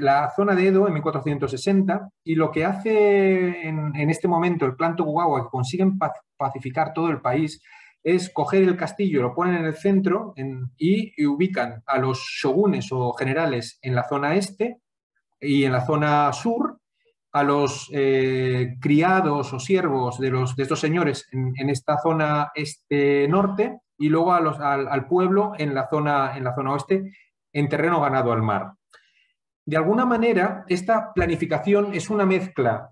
la zona de Edo en 1460, y lo que hace en este momento el plan Tokugawa, que consiguen pacificar todo el país, es coger el castillo, lo ponen en el centro y ubican a los shogunes o generales en la zona este, y en la zona sur a los criados o siervos de estos señores en esta zona este-norte, y luego al pueblo en la zona oeste, en terreno ganado al mar. De alguna manera, esta planificación es una mezcla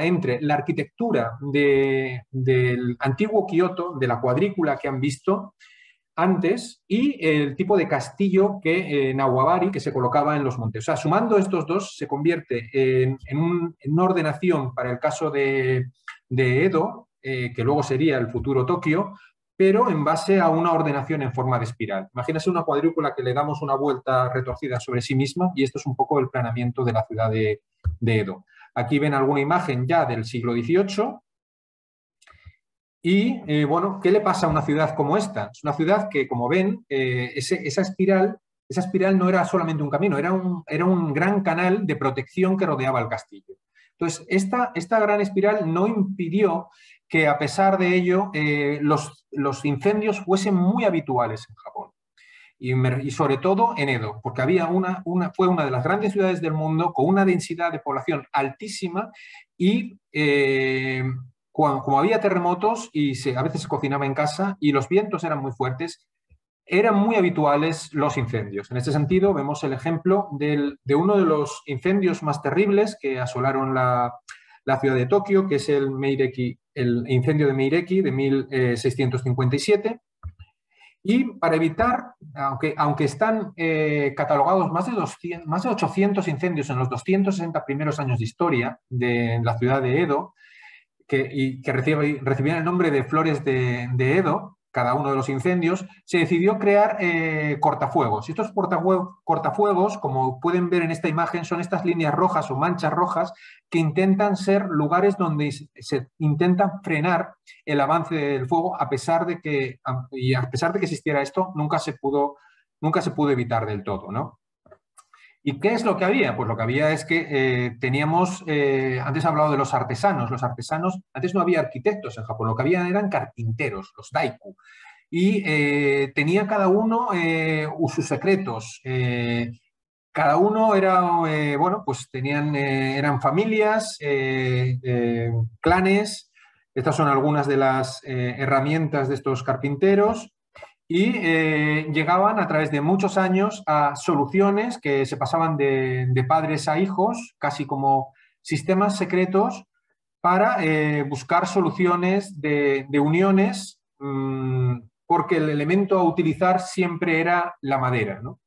entre la arquitectura del antiguo Kioto, de la cuadrícula que han visto antes, y el tipo de castillo Nawabari, que se colocaba en los montes. O sea, sumando estos dos, se convierte en una ordenación para el caso de Edo, que luego sería el futuro Tokio, pero en base a una ordenación en forma de espiral. Imagínense una cuadrícula que le damos una vuelta retorcida sobre sí misma, y esto es un poco el planeamiento de la ciudad de Edo. Aquí ven alguna imagen ya del siglo XVIII. Y, bueno, ¿qué le pasa a una ciudad como esta? Es una ciudad que, como ven, esa espiral no era solamente un camino, era un gran canal de protección que rodeaba el castillo. Entonces, esta gran espiral no impidió que, a pesar de ello, los incendios fuesen muy habituales en Japón. Y sobre todo en Edo, porque fue una de las grandes ciudades del mundo con una densidad de población altísima, y como había terremotos y a veces se cocinaba en casa y los vientos eran muy fuertes, eran muy habituales los incendios. En este sentido, vemos el ejemplo de uno de los incendios más terribles que asolaron la ciudad de Tokio, que es el incendio de Meireki de 1657. Y para evitar, aunque están catalogados más de 800 incendios en los 260 primeros años de historia de la ciudad de Edo, que recibían el nombre de flores de Edo, cada uno de los incendios, se decidió crear cortafuegos. Y estos cortafuegos, como pueden ver en esta imagen, son estas líneas rojas o manchas rojas que intentan ser lugares donde se intenta frenar el avance del fuego, a pesar de que existiera esto, nunca se pudo evitar del todo, ¿no? ¿Y qué es lo que había? Pues lo que había es que teníamos, antes he hablado de los artesanos. Los artesanos, antes no había arquitectos en Japón, lo que había eran carpinteros, los daiku. Y tenía cada uno sus secretos. Cada uno era, bueno, pues eran familias, clanes. Estas son algunas de las herramientas de estos carpinteros. Y llegaban a través de muchos años a soluciones que se pasaban de padres a hijos, casi como sistemas secretos para buscar soluciones de uniones, porque el elemento a utilizar siempre era la madera, ¿no?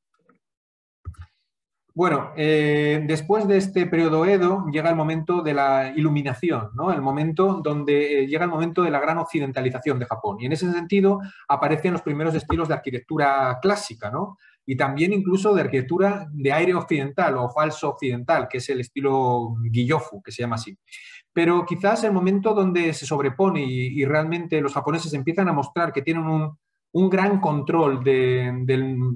Bueno, después de este periodo Edo llega el momento de la iluminación, ¿no? El momento donde llega el momento de la gran occidentalización de Japón. Y en ese sentido aparecen los primeros estilos de arquitectura clásica, ¿no? Y también incluso de arquitectura de aire occidental o falso occidental, que es el estilo Gyofu, que se llama así. Pero quizás el momento donde se sobrepone y realmente los japoneses empiezan a mostrar que tienen un gran control de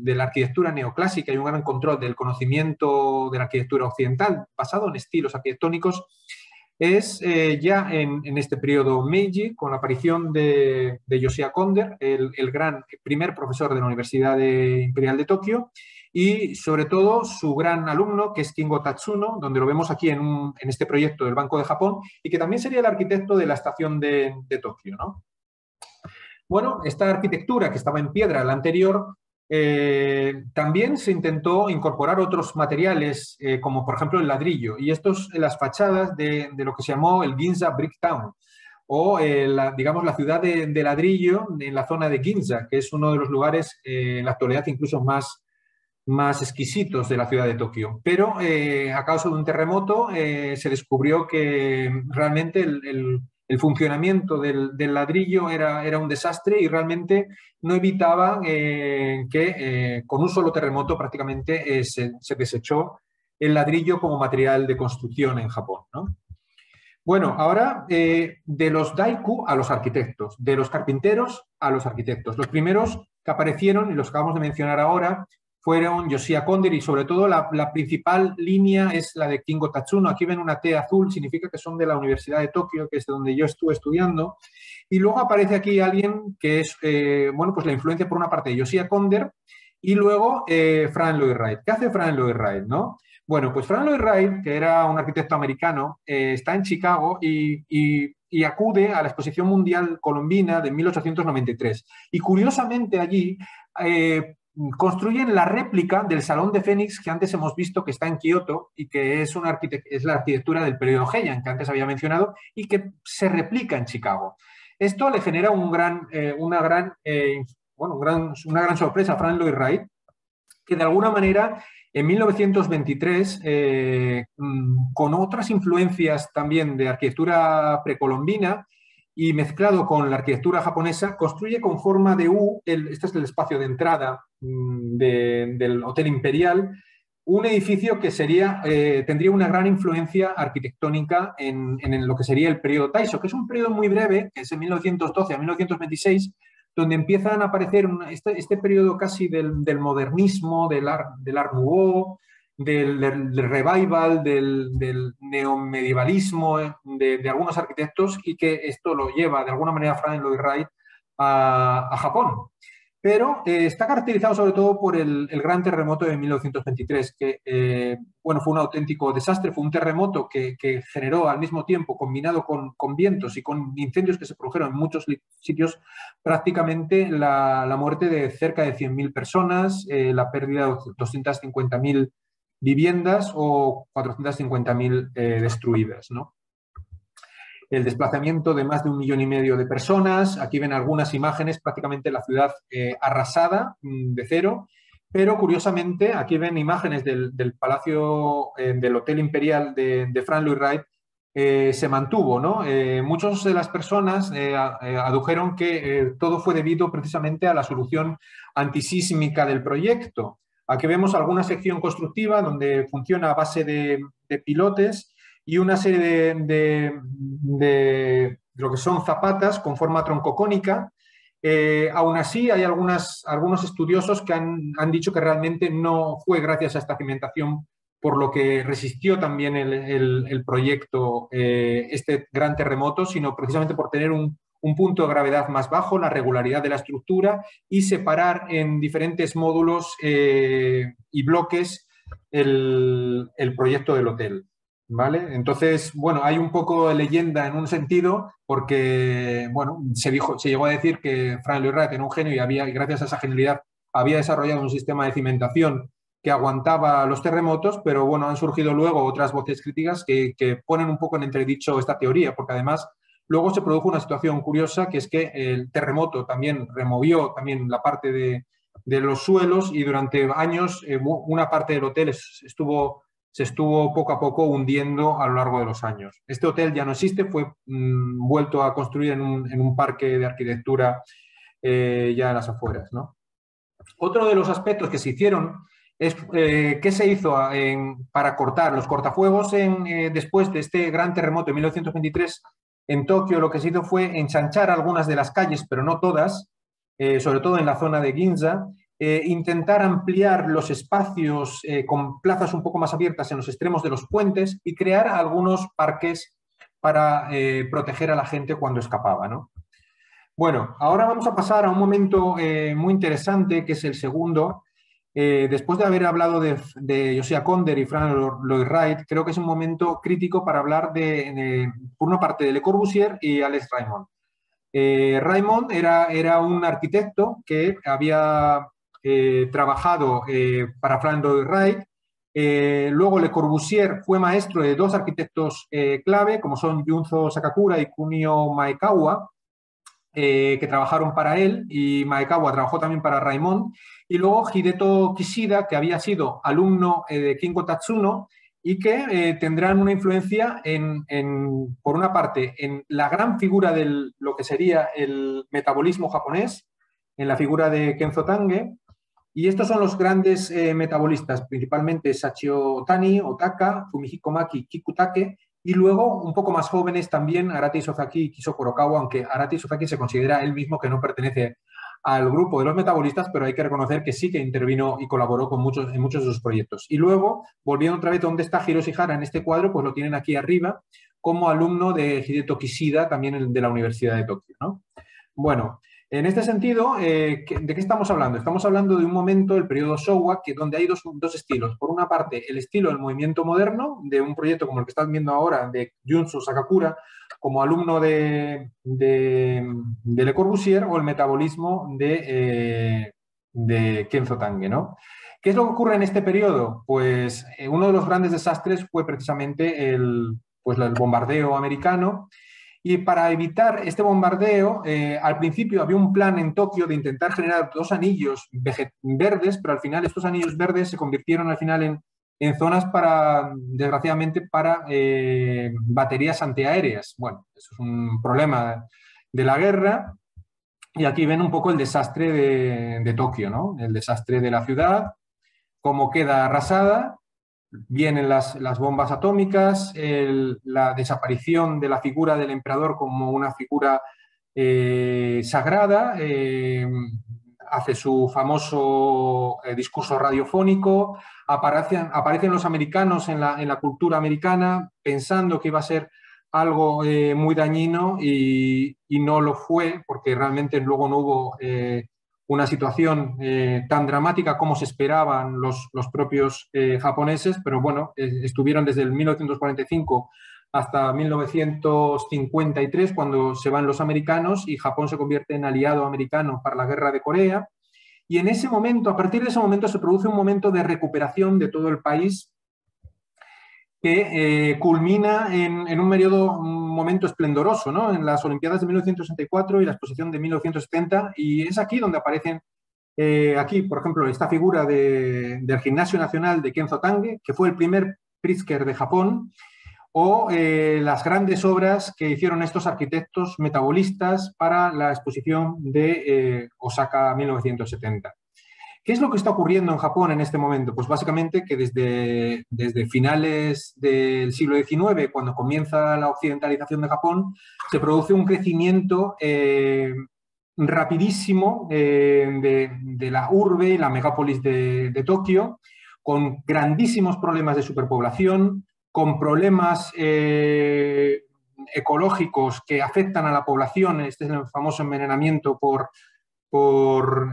la arquitectura neoclásica y un gran control del conocimiento de la arquitectura occidental basado en estilos arquitectónicos es ya en este periodo Meiji, con la aparición de Yoshia Konder, el primer profesor de la Universidad Imperial de Tokio, y sobre todo su gran alumno, que es Kingo Tatsuno, donde lo vemos aquí en este proyecto del Banco de Japón, y que también sería el arquitecto de la estación de Tokio, ¿no? Bueno, esta arquitectura que estaba en piedra, la anterior, también se intentó incorporar otros materiales, como por ejemplo el ladrillo, y estos en las fachadas de lo que se llamó el Ginza Brick Town, o digamos la ciudad de ladrillo en la zona de Ginza, que es uno de los lugares en la actualidad incluso más exquisitos de la ciudad de Tokio. Pero a causa de un terremoto se descubrió que realmente el funcionamiento del ladrillo era un desastre y realmente no evitaba que con un solo terremoto prácticamente se desechó el ladrillo como material de construcción en Japón, ¿no? Bueno, ahora de los daiku a los arquitectos, de los carpinteros a los arquitectos. Los primeros que aparecieron, y los que acabamos de mencionar ahora, fueron Yoshia Konder y sobre todo la principal línea es la de Kingo Tatsuno. Aquí ven una T azul, significa que son de la Universidad de Tokio, que es de donde yo estuve estudiando. Y luego aparece aquí alguien que es, bueno, pues la influencia por una parte de Yoshia Konder y luego Frank Lloyd Wright. ¿Qué hace Frank Lloyd Wright, no? Bueno, pues Frank Lloyd Wright, que era un arquitecto americano, está en Chicago y acude a la Exposición Mundial Colombina de 1893. Y curiosamente allí construyen la réplica del Salón de Fénix que antes hemos visto que está en Kioto y que es la arquitectura del periodo Heian, que antes había mencionado, y que se replica en Chicago. Esto le genera una gran sorpresa a Frank Lloyd Wright, que de alguna manera en 1923, con otras influencias también de arquitectura precolombina y mezclado con la arquitectura japonesa, construye con forma de U, este es el espacio de entrada del Hotel Imperial, un edificio que tendría una gran influencia arquitectónica en lo que sería el periodo Taisho, que es un periodo muy breve, que es de 1912 a 1926, donde empiezan a aparecer este periodo casi del modernismo, del Art Nouveau, del revival, del neomedievalismo de algunos arquitectos, y que esto lo lleva de alguna manera Frank Lloyd Wright a Japón. Pero está caracterizado sobre todo por el gran terremoto de 1923, que bueno, fue un auténtico desastre. Fue un terremoto que generó al mismo tiempo, combinado con vientos y con incendios que se produjeron en muchos sitios, prácticamente la muerte de cerca de 100.000 personas, la pérdida de 250.000 viviendas o 450.000 destruidas, ¿no? El desplazamiento de más de 1,5 millones de personas. Aquí ven algunas imágenes, prácticamente la ciudad arrasada de cero, pero curiosamente aquí ven imágenes del palacio, del Hotel Imperial de Frank Lloyd Wright. Se mantuvo, ¿no? Muchas de las personas adujeron que todo fue debido precisamente a la solución antisísmica del proyecto. Aquí vemos alguna sección constructiva donde funciona a base de pilotes y una serie de lo que son zapatas con forma troncocónica. Aún así, hay algunos estudiosos que han dicho que realmente no fue gracias a esta cimentación por lo que resistió también el proyecto este gran terremoto, sino precisamente por tener un punto de gravedad más bajo, la regularidad de la estructura y separar en diferentes módulos y bloques el proyecto del hotel. ¿Vale? Entonces, bueno, hay un poco de leyenda en un sentido porque, bueno, se llegó a decir que Frank Lloyd Wright era un genio y gracias a esa genialidad había desarrollado un sistema de cimentación que aguantaba los terremotos, pero bueno, han surgido luego otras voces críticas que ponen un poco en entredicho esta teoría, porque además luego se produjo una situación curiosa, que es que el terremoto también removió también la parte de de los suelos y durante años una parte del hotel se estuvo poco a poco hundiendo a lo largo de los años. Este hotel ya no existe, fue vuelto a construir en un parque de arquitectura ya en las afueras, ¿no? Otro de los aspectos que se hicieron es qué se hizo para cortar los cortafuegos después de este gran terremoto de 1923 en Tokio. Lo que se hizo fue ensanchar algunas de las calles, pero no todas, sobre todo en la zona de Ginza, intentar ampliar los espacios con plazas un poco más abiertas en los extremos de los puentes y crear algunos parques para proteger a la gente cuando escapaba, ¿no? Bueno, ahora vamos a pasar a un momento muy interesante, que es el segundo. Después de haber hablado de Josiah Conder y Frank Lloyd Wright, creo que es un momento crítico para hablar por una parte, de Le Corbusier y Alex Raymond. Raymond era un arquitecto que había trabajado para Frank Lloyd Wright. Luego Le Corbusier fue maestro de dos arquitectos clave, como son Junzo Sakakura y Kunio Maekawa, que trabajaron para él, y Maekawa trabajó también para Raymond. Y luego Hideto Kishida, que había sido alumno de Kinko Tatsuno y que tendrán una influencia por una parte, en la gran figura de lo que sería el metabolismo japonés, en la figura de Kenzo Tange. Y estos son los grandes metabolistas, principalmente Sachio Tani, Otaka, Fumihiko Maki, Kikutake, y luego un poco más jóvenes también Arata Isozaki y Kiso Kurokawa, aunque Arata Isozaki se considera él mismo que no pertenece al grupo de los metabolistas, pero hay que reconocer que sí que intervino y colaboró en muchos de sus proyectos. Y luego, volviendo otra vez donde está Hiroshi Hara en este cuadro, pues lo tienen aquí arriba como alumno de Hideto Kishida, también de la Universidad de Tokio, ¿no? Bueno, en este sentido, ¿de qué estamos hablando? Estamos hablando de un momento, el periodo Showa, donde hay dos estilos. Por una parte, el estilo del movimiento moderno, de un proyecto como el que están viendo ahora, de Junzo Sakakura, como alumno de Le Corbusier, o el metabolismo de Kenzo Tange, ¿no? ¿Qué es lo que ocurre en este periodo? Pues uno de los grandes desastres fue precisamente el bombardeo americano. Y para evitar este bombardeo, al principio había un plan en Tokio de intentar generar dos anillos verdes, pero al final estos anillos verdes se convirtieron al final en zonas desgraciadamente, para baterías antiaéreas. Bueno, eso es un problema de la guerra. Y aquí ven un poco el desastre de Tokio, ¿no? El desastre de la ciudad, cómo queda arrasada. Vienen las bombas atómicas, la desaparición de la figura del emperador como una figura sagrada, hace su famoso discurso radiofónico, aparecen los americanos en la cultura americana pensando que iba a ser algo muy dañino y no lo fue, porque realmente luego no hubo una situación tan dramática como se esperaban los propios japoneses, pero bueno, estuvieron desde el 1945 hasta 1953, cuando se van los americanos y Japón se convierte en aliado americano para la guerra de Corea. Y en ese momento, a partir de ese momento, se produce un momento de recuperación de todo el país que culmina en un momento esplendoroso, ¿no? En las Olimpiadas de 1964 y la exposición de 1970, y es aquí donde aparecen, aquí, por ejemplo, esta figura del Gimnasio Nacional de Kenzo Tange, que fue el primer Pritzker de Japón, o las grandes obras que hicieron estos arquitectos metabolistas para la exposición de Osaka 1970. ¿Qué es lo que está ocurriendo en Japón en este momento? Pues básicamente que desde finales del siglo XIX, cuando comienza la occidentalización de Japón, se produce un crecimiento rapidísimo de la urbe y la megápolis de Tokio, con grandísimos problemas de superpoblación, con problemas ecológicos que afectan a la población. Este es el famoso envenenamiento por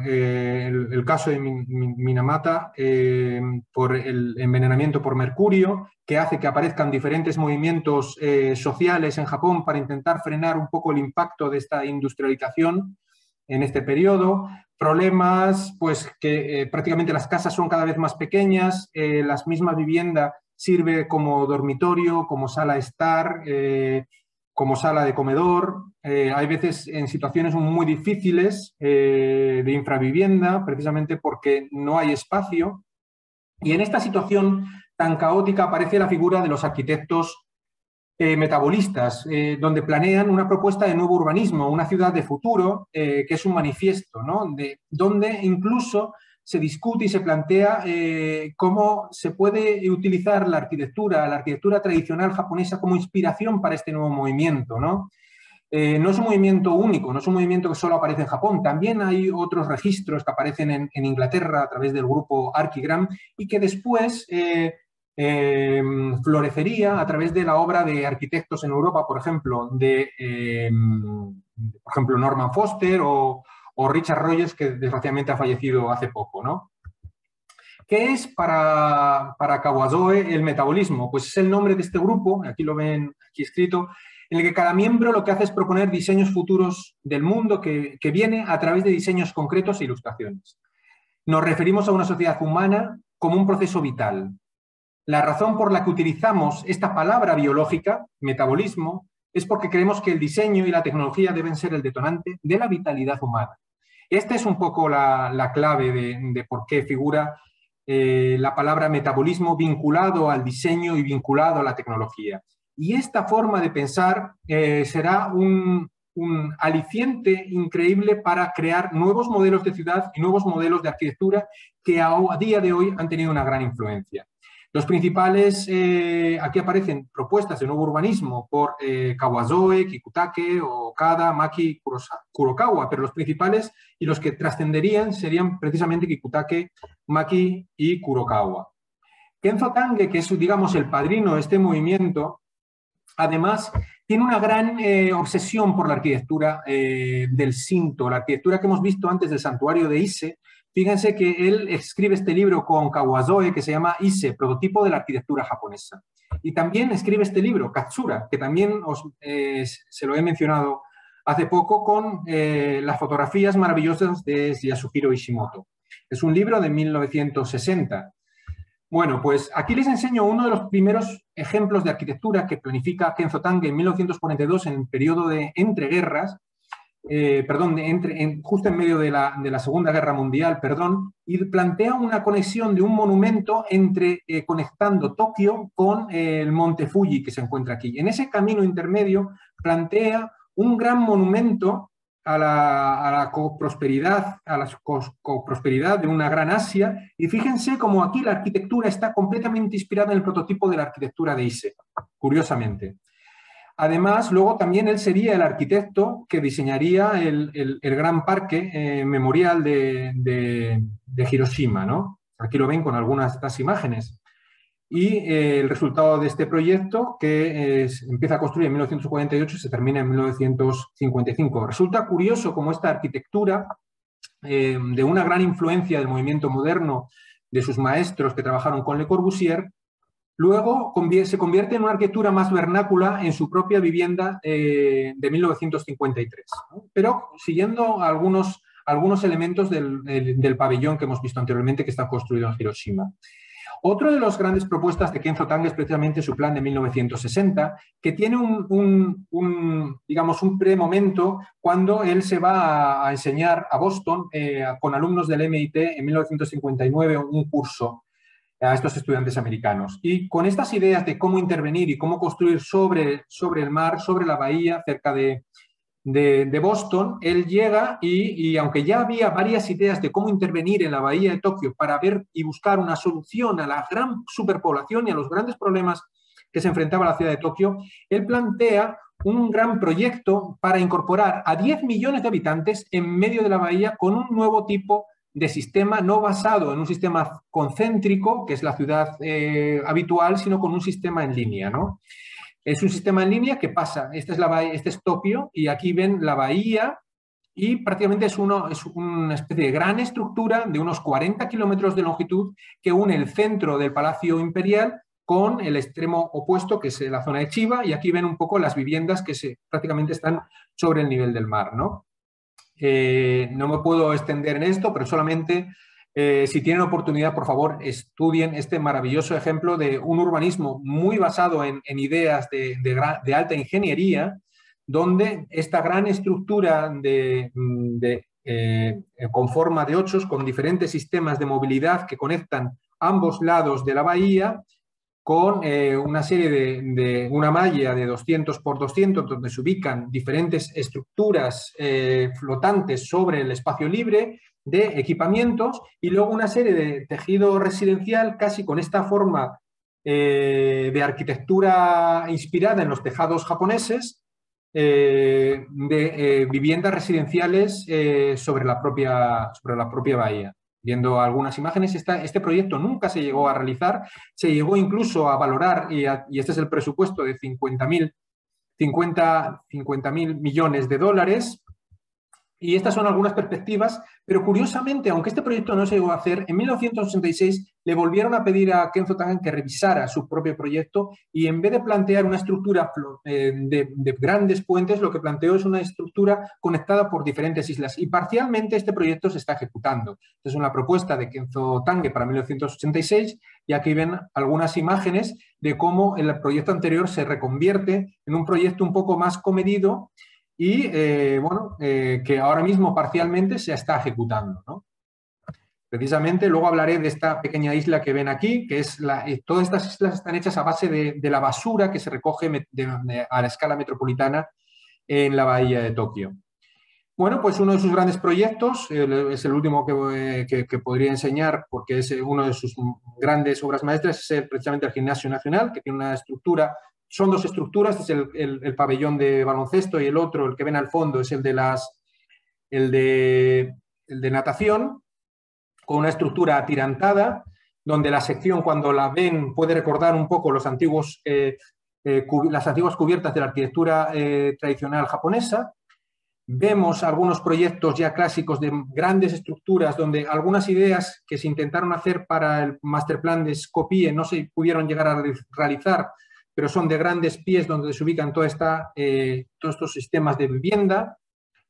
el caso de Minamata, por el envenenamiento por mercurio, que hace que aparezcan diferentes movimientos sociales en Japón para intentar frenar un poco el impacto de esta industrialización en este periodo. Problemas, pues que prácticamente las casas son cada vez más pequeñas, las mismas viviendas sirve como dormitorio, como sala estar, como sala de comedor, hay veces en situaciones muy difíciles de infravivienda, precisamente porque no hay espacio. Y en esta situación tan caótica aparece la figura de los arquitectos metabolistas, donde planean una propuesta de nuevo urbanismo, una ciudad de futuro, que es un manifiesto, ¿no? Donde incluso se discute y se plantea cómo se puede utilizar la arquitectura tradicional japonesa como inspiración para este nuevo movimiento, ¿no? No es un movimiento único, no es un movimiento que solo aparece en Japón, también hay otros registros que aparecen en Inglaterra a través del grupo Archigram y que después florecería a través de la obra de arquitectos en Europa, por ejemplo, Norman Foster o Richard Rogers, que desgraciadamente ha fallecido hace poco, ¿no? ¿Qué es para Kawazoe el metabolismo? Pues es el nombre de este grupo, aquí lo ven aquí escrito, en el que cada miembro lo que hace es proponer diseños futuros del mundo que viene a través de diseños concretos e ilustraciones. Nos referimos a una sociedad humana como un proceso vital. La razón por la que utilizamos esta palabra biológica, metabolismo, es porque creemos que el diseño y la tecnología deben ser el detonante de la vitalidad humana. Esta es un poco la clave de por qué figura la palabra metabolismo vinculado al diseño y vinculado a la tecnología. Y esta forma de pensar será un aliciente increíble para crear nuevos modelos de ciudad y nuevos modelos de arquitectura que a día de hoy han tenido una gran influencia. Los principales, aquí aparecen propuestas de nuevo urbanismo por Kawazoe, Kikutake, Okada, Maki, Kurokawa, pero los principales y los que trascenderían serían precisamente Kikutake, Maki y Kurokawa. Kenzo Tange, que es, digamos, el padrino de este movimiento, además tiene una gran obsesión por la arquitectura del Shinto, la arquitectura que hemos visto antes del santuario de Ise. Fíjense que él escribe este libro con Kawazoe que se llama Ise, prototipo de la arquitectura japonesa. Y también escribe este libro, Katsura, que también se lo he mencionado hace poco con las fotografías maravillosas de Yasuhiro Ishimoto. Es un libro de 1960. Bueno, pues aquí les enseño uno de los primeros ejemplos de arquitectura que planifica Kenzo Tange en 1942 en el periodo de entreguerras, justo en medio de la Segunda Guerra Mundial, y plantea una conexión de un monumento conectando Tokio con el monte Fuji que se encuentra aquí. En ese camino intermedio plantea un gran monumento a la coprosperidad, de una gran Asia, y fíjense cómo aquí la arquitectura está completamente inspirada en el prototipo de la arquitectura de Ise, curiosamente. Además, luego también él sería el arquitecto que diseñaría el gran parque memorial de Hiroshima, ¿no? Aquí lo ven con algunas de estas imágenes. Y el resultado de este proyecto, que empieza a construir en 1948 y se termina en 1955. Resulta curioso cómo esta arquitectura, de una gran influencia del movimiento moderno, de sus maestros que trabajaron con Le Corbusier, luego se convierte en una arquitectura más vernácula en su propia vivienda de 1953, ¿no? Pero siguiendo algunos elementos del pabellón que hemos visto anteriormente que está construido en Hiroshima. Otra de las grandes propuestas de Kenzo Tange es precisamente su plan de 1960, que tiene digamos, un premomento cuando él se va a enseñar a Boston con alumnos del MIT en 1959 un curso a estos estudiantes americanos. Y con estas ideas de cómo intervenir y cómo construir sobre el mar, sobre la bahía, cerca de Boston, él llega y aunque ya había varias ideas de cómo intervenir en la bahía de Tokio para ver y buscar una solución a la gran superpoblación y a los grandes problemas que se enfrentaba la ciudad de Tokio, él plantea un gran proyecto para incorporar a 10 millones de habitantes en medio de la bahía con un nuevo tipo de sistema, no basado en un sistema concéntrico, que es la ciudad habitual, sino con un sistema en línea, ¿no? Es un sistema en línea que pasa, este es Tokio, y aquí ven la bahía, y prácticamente es una especie de gran estructura de unos 40 kilómetros de longitud que une el centro del Palacio Imperial con el extremo opuesto, que es la zona de Chiba, y aquí ven un poco las viviendas que prácticamente están sobre el nivel del mar, ¿no? No me puedo extender en esto, pero solamente Si tienen oportunidad, por favor, estudien este maravilloso ejemplo de un urbanismo muy basado en ideas de alta ingeniería, donde esta gran estructura con forma de ochos, con diferentes sistemas de movilidad que conectan ambos lados de la bahía, con una serie una malla de 200 por 200, donde se ubican diferentes estructuras flotantes sobre el espacio libre de equipamientos, y luego una serie de tejido residencial casi con esta forma de arquitectura inspirada en los tejados japoneses, de viviendas residenciales sobre la propia bahía. Viendo algunas imágenes, este proyecto nunca se llegó a realizar, se llegó incluso a valorar, y este es el presupuesto de 50.000 millones de dólares. Y estas son algunas perspectivas, pero curiosamente, aunque este proyecto no se llegó a hacer, en 1986 le volvieron a pedir a Kenzo Tange que revisara su propio proyecto, y en vez de plantear una estructura de grandes puentes, lo que planteó es una estructura conectada por diferentes islas, y parcialmente este proyecto se está ejecutando. Esta es una propuesta de Kenzo Tange para 1986, y aquí ven algunas imágenes de cómo el proyecto anterior se reconvierte en un proyecto un poco más comedido, y que ahora mismo parcialmente se está ejecutando, ¿no? Precisamente luego hablaré de esta pequeña isla que ven aquí, que es todas estas islas están hechas a base de la basura que se recoge a la escala metropolitana en la bahía de Tokio. Bueno, pues uno de sus grandes proyectos, es el último que podría enseñar, porque es uno de sus grandes obras maestras, es precisamente el Gimnasio Nacional, que tiene una estructura. Son dos estructuras, es el pabellón de baloncesto, y el otro, el que ven al fondo, es el de natación, con una estructura atirantada, donde la sección, cuando la ven, puede recordar un poco las antiguas cubiertas de la arquitectura tradicional japonesa. Vemos algunos proyectos ya clásicos de grandes estructuras, donde algunas ideas que se intentaron hacer para el Masterplan de Skopje no se pudieron llegar a realizar, pero son de grandes pies donde se ubican todos estos sistemas de vivienda,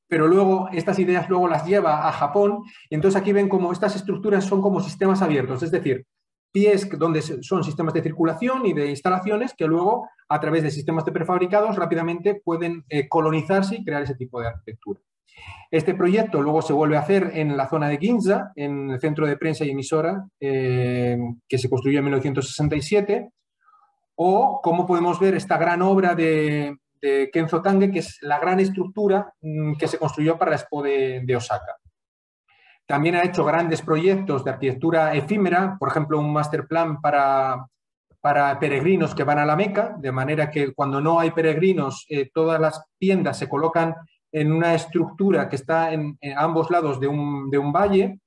pero luego estas ideas luego las lleva a Japón, y entonces aquí ven cómo estas estructuras son como sistemas abiertos, es decir, pies donde son sistemas de circulación y de instalaciones que luego, a través de sistemas de prefabricados, rápidamente pueden colonizarse y crear ese tipo de arquitectura. Este proyecto luego se vuelve a hacer en la zona de Ginza, en el centro de prensa y emisora, que se construyó en 1967, o como podemos ver esta gran obra de Kenzo Tange, que es la gran estructura que se construyó para la Expo de Osaka. También ha hecho grandes proyectos de arquitectura efímera, por ejemplo, un masterplan para peregrinos que van a la Meca, de manera que cuando no hay peregrinos, todas las tiendas se colocan en una estructura que está en ambos lados de un valle,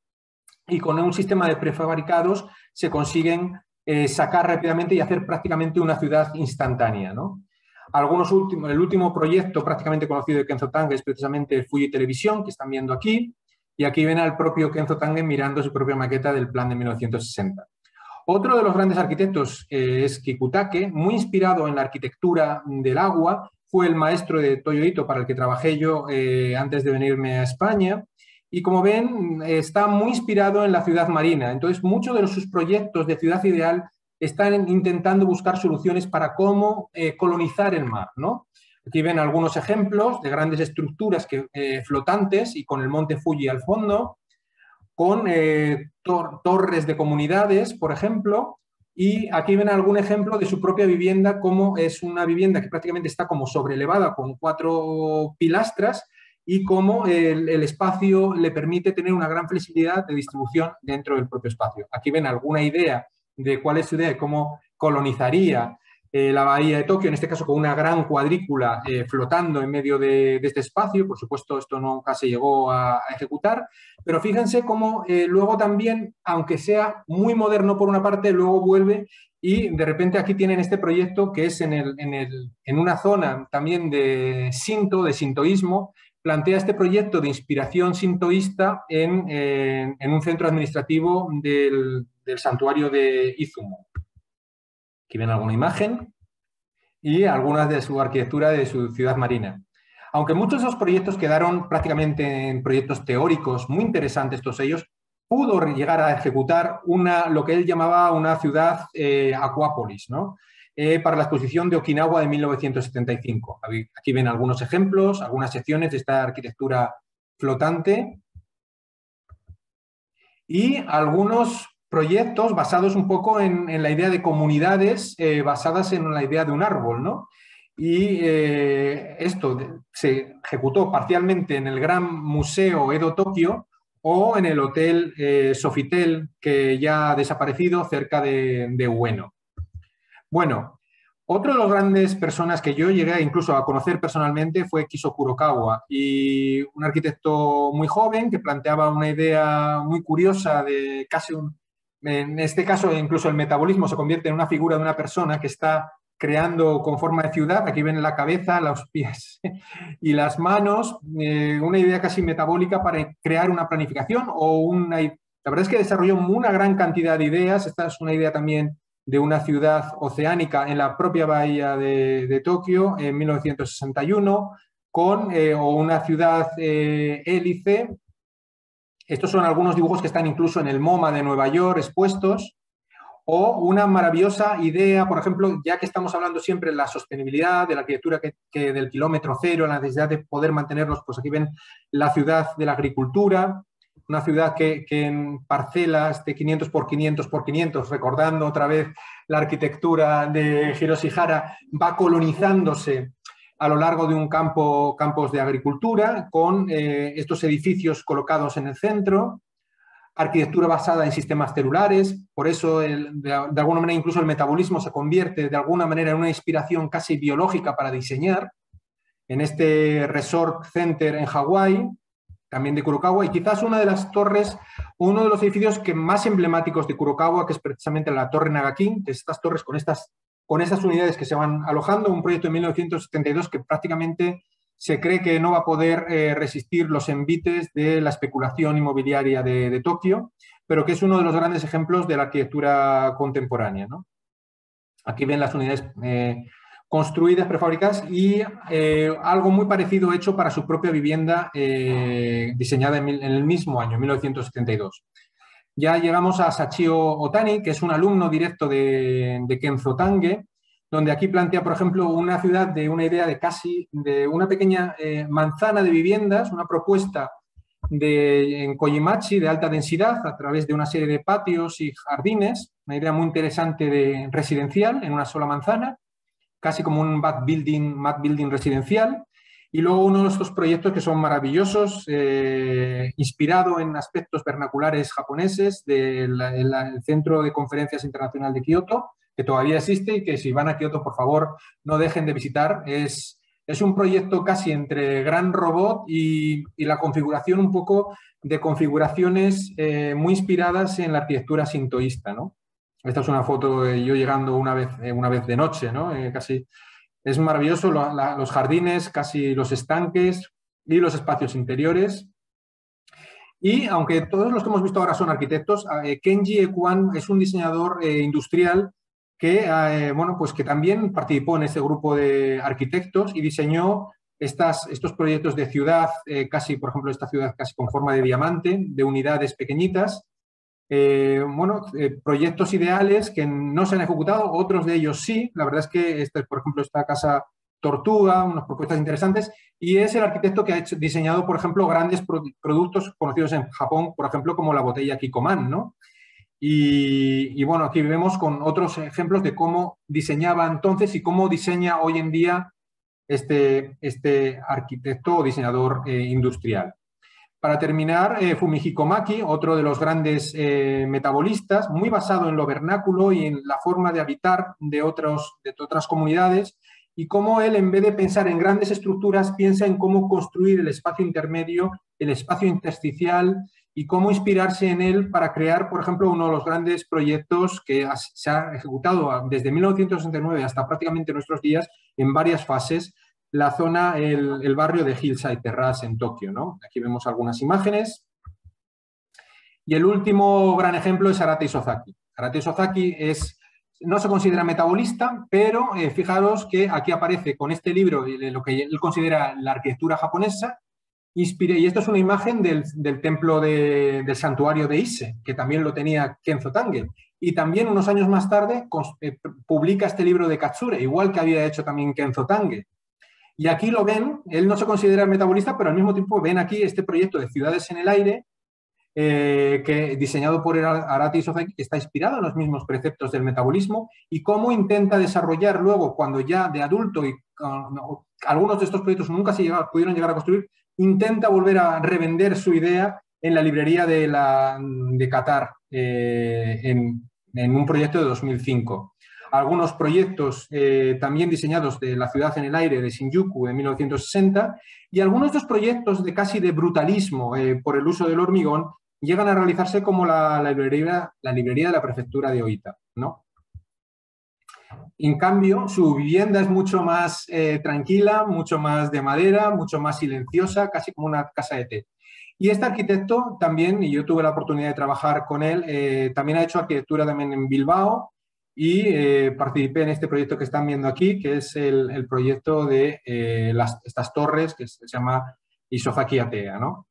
y con un sistema de prefabricados se consiguen sacar rápidamente y hacer prácticamente una ciudad instantánea, ¿no? El último proyecto prácticamente conocido de Kenzo Tange es precisamente Fuji Televisión, que están viendo aquí, y aquí ven al propio Kenzo Tange mirando su propia maqueta del plan de 1960. Otro de los grandes arquitectos es Kikutake, muy inspirado en la arquitectura del agua. Fue el maestro de Toyo Ito, para el que trabajé yo antes de venirme a España. Y como ven, está muy inspirado en la ciudad marina. Entonces, muchos de sus proyectos de ciudad ideal están intentando buscar soluciones para cómo colonizar el mar, ¿no? Aquí ven algunos ejemplos de grandes estructuras flotantes y con el monte Fuji al fondo, con torres de comunidades, por ejemplo, y aquí ven algún ejemplo de su propia vivienda, como es una vivienda que prácticamente está como sobrelevada con 4 pilastras, y cómo el espacio le permite tener una gran flexibilidad de distribución dentro del propio espacio. Aquí ven alguna idea de cuál es su idea de cómo colonizaría la bahía de Tokio, en este caso con una gran cuadrícula flotando en medio de este espacio. Por supuesto, esto nunca se llegó a ejecutar, pero fíjense cómo luego también, aunque sea muy moderno por una parte, luego vuelve, y de repente aquí tienen este proyecto que es en una zona también de sintoísmo. Plantea este proyecto de inspiración sintoísta en un centro administrativo del santuario de Izumo. Aquí ven alguna imagen y algunas de su arquitectura de su ciudad marina. Aunque muchos de esos proyectos quedaron prácticamente en proyectos teóricos muy interesantes, todos ellos, pudo llegar a ejecutar lo que él llamaba una ciudad acuápolis, ¿no? Para la exposición de Okinawa de 1975. Aquí ven algunos ejemplos, algunas secciones de esta arquitectura flotante y algunos proyectos basados un poco en la idea de comunidades basadas en la idea de un árbol, ¿no? Y esto se ejecutó parcialmente en el Gran Museo Edo Tokio o en el Hotel Sofitel, que ya ha desaparecido cerca de Ueno. Bueno, otro de los grandes personas que yo llegué incluso a conocer personalmente fue Kiso Kurokawa, y un arquitecto muy joven que planteaba una idea muy curiosa de casi en este caso incluso el metabolismo se convierte en una figura de una persona que está creando con forma de ciudad. Aquí ven la cabeza, los pies y las manos, una idea casi metabólica para crear una planificación la verdad es que desarrolló una gran cantidad de ideas. Esta es una idea también de una ciudad oceánica en la propia bahía de Tokio en 1961, o una ciudad hélice. Estos son algunos dibujos que están incluso en el MoMA de Nueva York expuestos, o una maravillosa idea, por ejemplo, ya que estamos hablando siempre de la sostenibilidad, de la arquitectura que del kilómetro cero, la necesidad de poder mantenerlos, pues aquí ven la ciudad de la agricultura, una ciudad que en parcelas de 500 por 500 por 500, recordando otra vez la arquitectura de Hiroshi Hara, va colonizándose a lo largo de un campos de agricultura, con estos edificios colocados en el centro, arquitectura basada en sistemas celulares. Por eso, de alguna manera, incluso el metabolismo se convierte de alguna manera en una inspiración casi biológica para diseñar, en este Resort Center en Hawái, también de Kurokawa, y quizás una de las torres, uno de los edificios más emblemáticos de Kurokawa, que es precisamente la Torre Nagakin, que es estas torres con estas unidades que se van alojando, un proyecto de 1972 que prácticamente se cree que no va a poder resistir los envites de la especulación inmobiliaria de Tokio, pero que es uno de los grandes ejemplos de la arquitectura contemporánea, ¿no? Aquí ven las unidades construidas, prefabricadas, y algo muy parecido hecho para su propia vivienda, diseñada en el mismo año, 1972. Ya llegamos a Sachio Otani, que es un alumno directo de Kenzo Tange, donde aquí plantea, por ejemplo, una ciudad de una idea de una pequeña manzana de viviendas, una propuesta en Kojimachi de alta densidad a través de una serie de patios y jardines, una idea muy interesante de residencial en una sola manzana, casi como un mad building residencial. Y luego uno de estos proyectos que son maravillosos, inspirado en aspectos vernaculares japoneses del Centro de Conferencias Internacional de Kioto, que todavía existe y que si van a Kioto, por favor, no dejen de visitar. Es un proyecto casi entre gran robot y la configuración un poco de configuraciones muy inspiradas en la arquitectura sintoísta, ¿no? Esta es una foto de yo llegando una vez de noche, ¿no? Casi es maravilloso, los jardines, casi los estanques y los espacios interiores. Y aunque todos los que hemos visto ahora son arquitectos, Kenji Ekuan es un diseñador industrial que, pues que también participó en este grupo de arquitectos y diseñó estos proyectos de ciudad, casi, por ejemplo, esta ciudad casi con forma de diamante, de unidades pequeñitas. Proyectos ideales que no se han ejecutado, otros de ellos sí. La verdad es que, por ejemplo, esta casa Tortuga, unas propuestas interesantes, y es el arquitecto que ha diseñado, por ejemplo, grandes productos conocidos en Japón, por ejemplo, como la botella Kikkoman, ¿no? Y bueno, aquí vemos con otros ejemplos de cómo diseñaba entonces y cómo diseña hoy en día este arquitecto o diseñador industrial. Para terminar, Fumihiko Maki, otro de los grandes metabolistas, muy basado en lo vernáculo y en la forma de habitar de otras comunidades, y cómo él, en vez de pensar en grandes estructuras, piensa en cómo construir el espacio intermedio, el espacio intersticial, y cómo inspirarse en él para crear, por ejemplo, uno de los grandes proyectos que se ha ejecutado desde 1969 hasta prácticamente nuestros días en varias fases, la zona, el barrio de Hillside Terrace en Tokio, ¿no? Aquí vemos algunas imágenes. Y el último gran ejemplo es Arata Isozaki. Arata Isozaki no se considera metabolista, pero fijaros que aquí aparece con este libro lo que él considera la arquitectura japonesa, y esto es una imagen del templo del santuario de Ise, que también lo tenía Kenzo Tange. Y también unos años más tarde publica este libro de Katsure, igual que había hecho también Kenzo Tange. Y aquí lo ven, él no se considera metabolista, pero al mismo tiempo ven aquí este proyecto de ciudades en el aire, que diseñado por Arata Isozaki, que está inspirado en los mismos preceptos del metabolismo, y cómo intenta desarrollar luego, cuando ya de adulto, y algunos de estos proyectos nunca pudieron llegar a construir, intenta volver a revender su idea en la librería de Qatar, en un proyecto de 2005. Algunos proyectos también diseñados de la ciudad en el aire de Shinjuku en 1960, y algunos de estos proyectos casi de brutalismo por el uso del hormigón llegan a realizarse como la librería de la prefectura de Oita, ¿no? En cambio, su vivienda es mucho más tranquila, mucho más de madera, mucho más silenciosa, casi como una casa de té. Y este arquitecto también, y yo tuve la oportunidad de trabajar con él, también ha hecho arquitectura también en Bilbao, y participé en este proyecto que están viendo aquí, que es el proyecto de estas torres, que se llama Isozaki Atea, ¿no?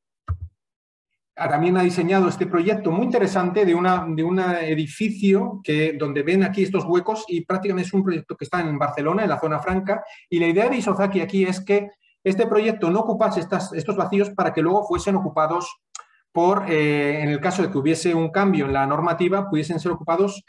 También ha diseñado este proyecto muy interesante de un edificio donde ven aquí estos huecos, y prácticamente es un proyecto que está en Barcelona, en la zona franca, y la idea de Isozaki aquí es que este proyecto no ocupase estos vacíos para que luego fuesen ocupados en el caso de que hubiese un cambio en la normativa, pudiesen ser ocupados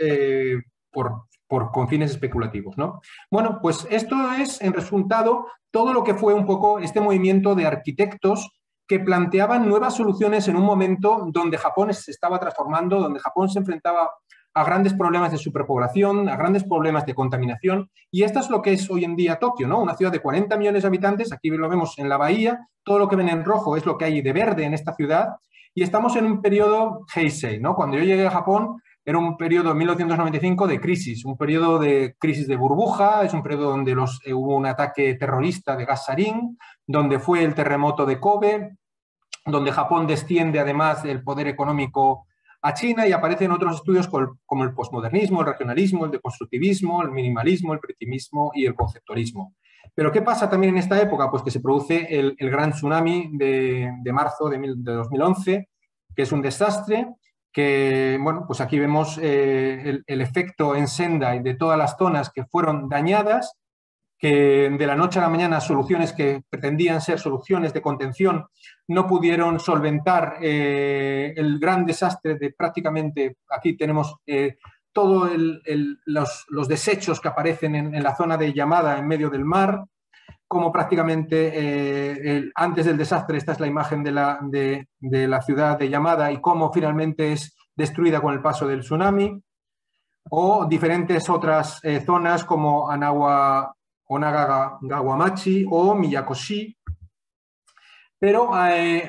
con fines especulativos, ¿no? Bueno, pues esto es, en resultado, todo lo que fue un poco este movimiento de arquitectos que planteaban nuevas soluciones en un momento donde Japón se estaba transformando, donde Japón se enfrentaba a grandes problemas de superpoblación, a grandes problemas de contaminación, y esto es lo que es hoy en día Tokio, ¿no? Una ciudad de 40 millones de habitantes, aquí lo vemos en la bahía, todo lo que ven en rojo es lo que hay de verde en esta ciudad, y estamos en un periodo Heisei, ¿no? Cuando yo llegué a Japón era un periodo, 1995, de crisis, un periodo de crisis de burbuja, es un periodo donde hubo un ataque terrorista de gas sarín, donde fue el terremoto de Kobe, donde Japón desciende además del poder económico a China, y aparecen otros estudios como el posmodernismo, el regionalismo, el deconstructivismo, el minimalismo, el precimismo y el conceptualismo. Pero ¿qué pasa también en esta época? Pues que se produce el gran tsunami de marzo de 2011, que es un desastre, que, bueno, pues aquí vemos el efecto en Sendai de todas las zonas que fueron dañadas, que de la noche a la mañana soluciones que pretendían ser soluciones de contención no pudieron solventar el gran desastre de prácticamente, aquí tenemos todos los desechos que aparecen en la zona de Yamada en medio del mar, como prácticamente antes del desastre, esta es la imagen de la ciudad de Yamada y cómo finalmente es destruida con el paso del tsunami, o diferentes otras zonas como Onagawamachi o Miyakoshi. Pero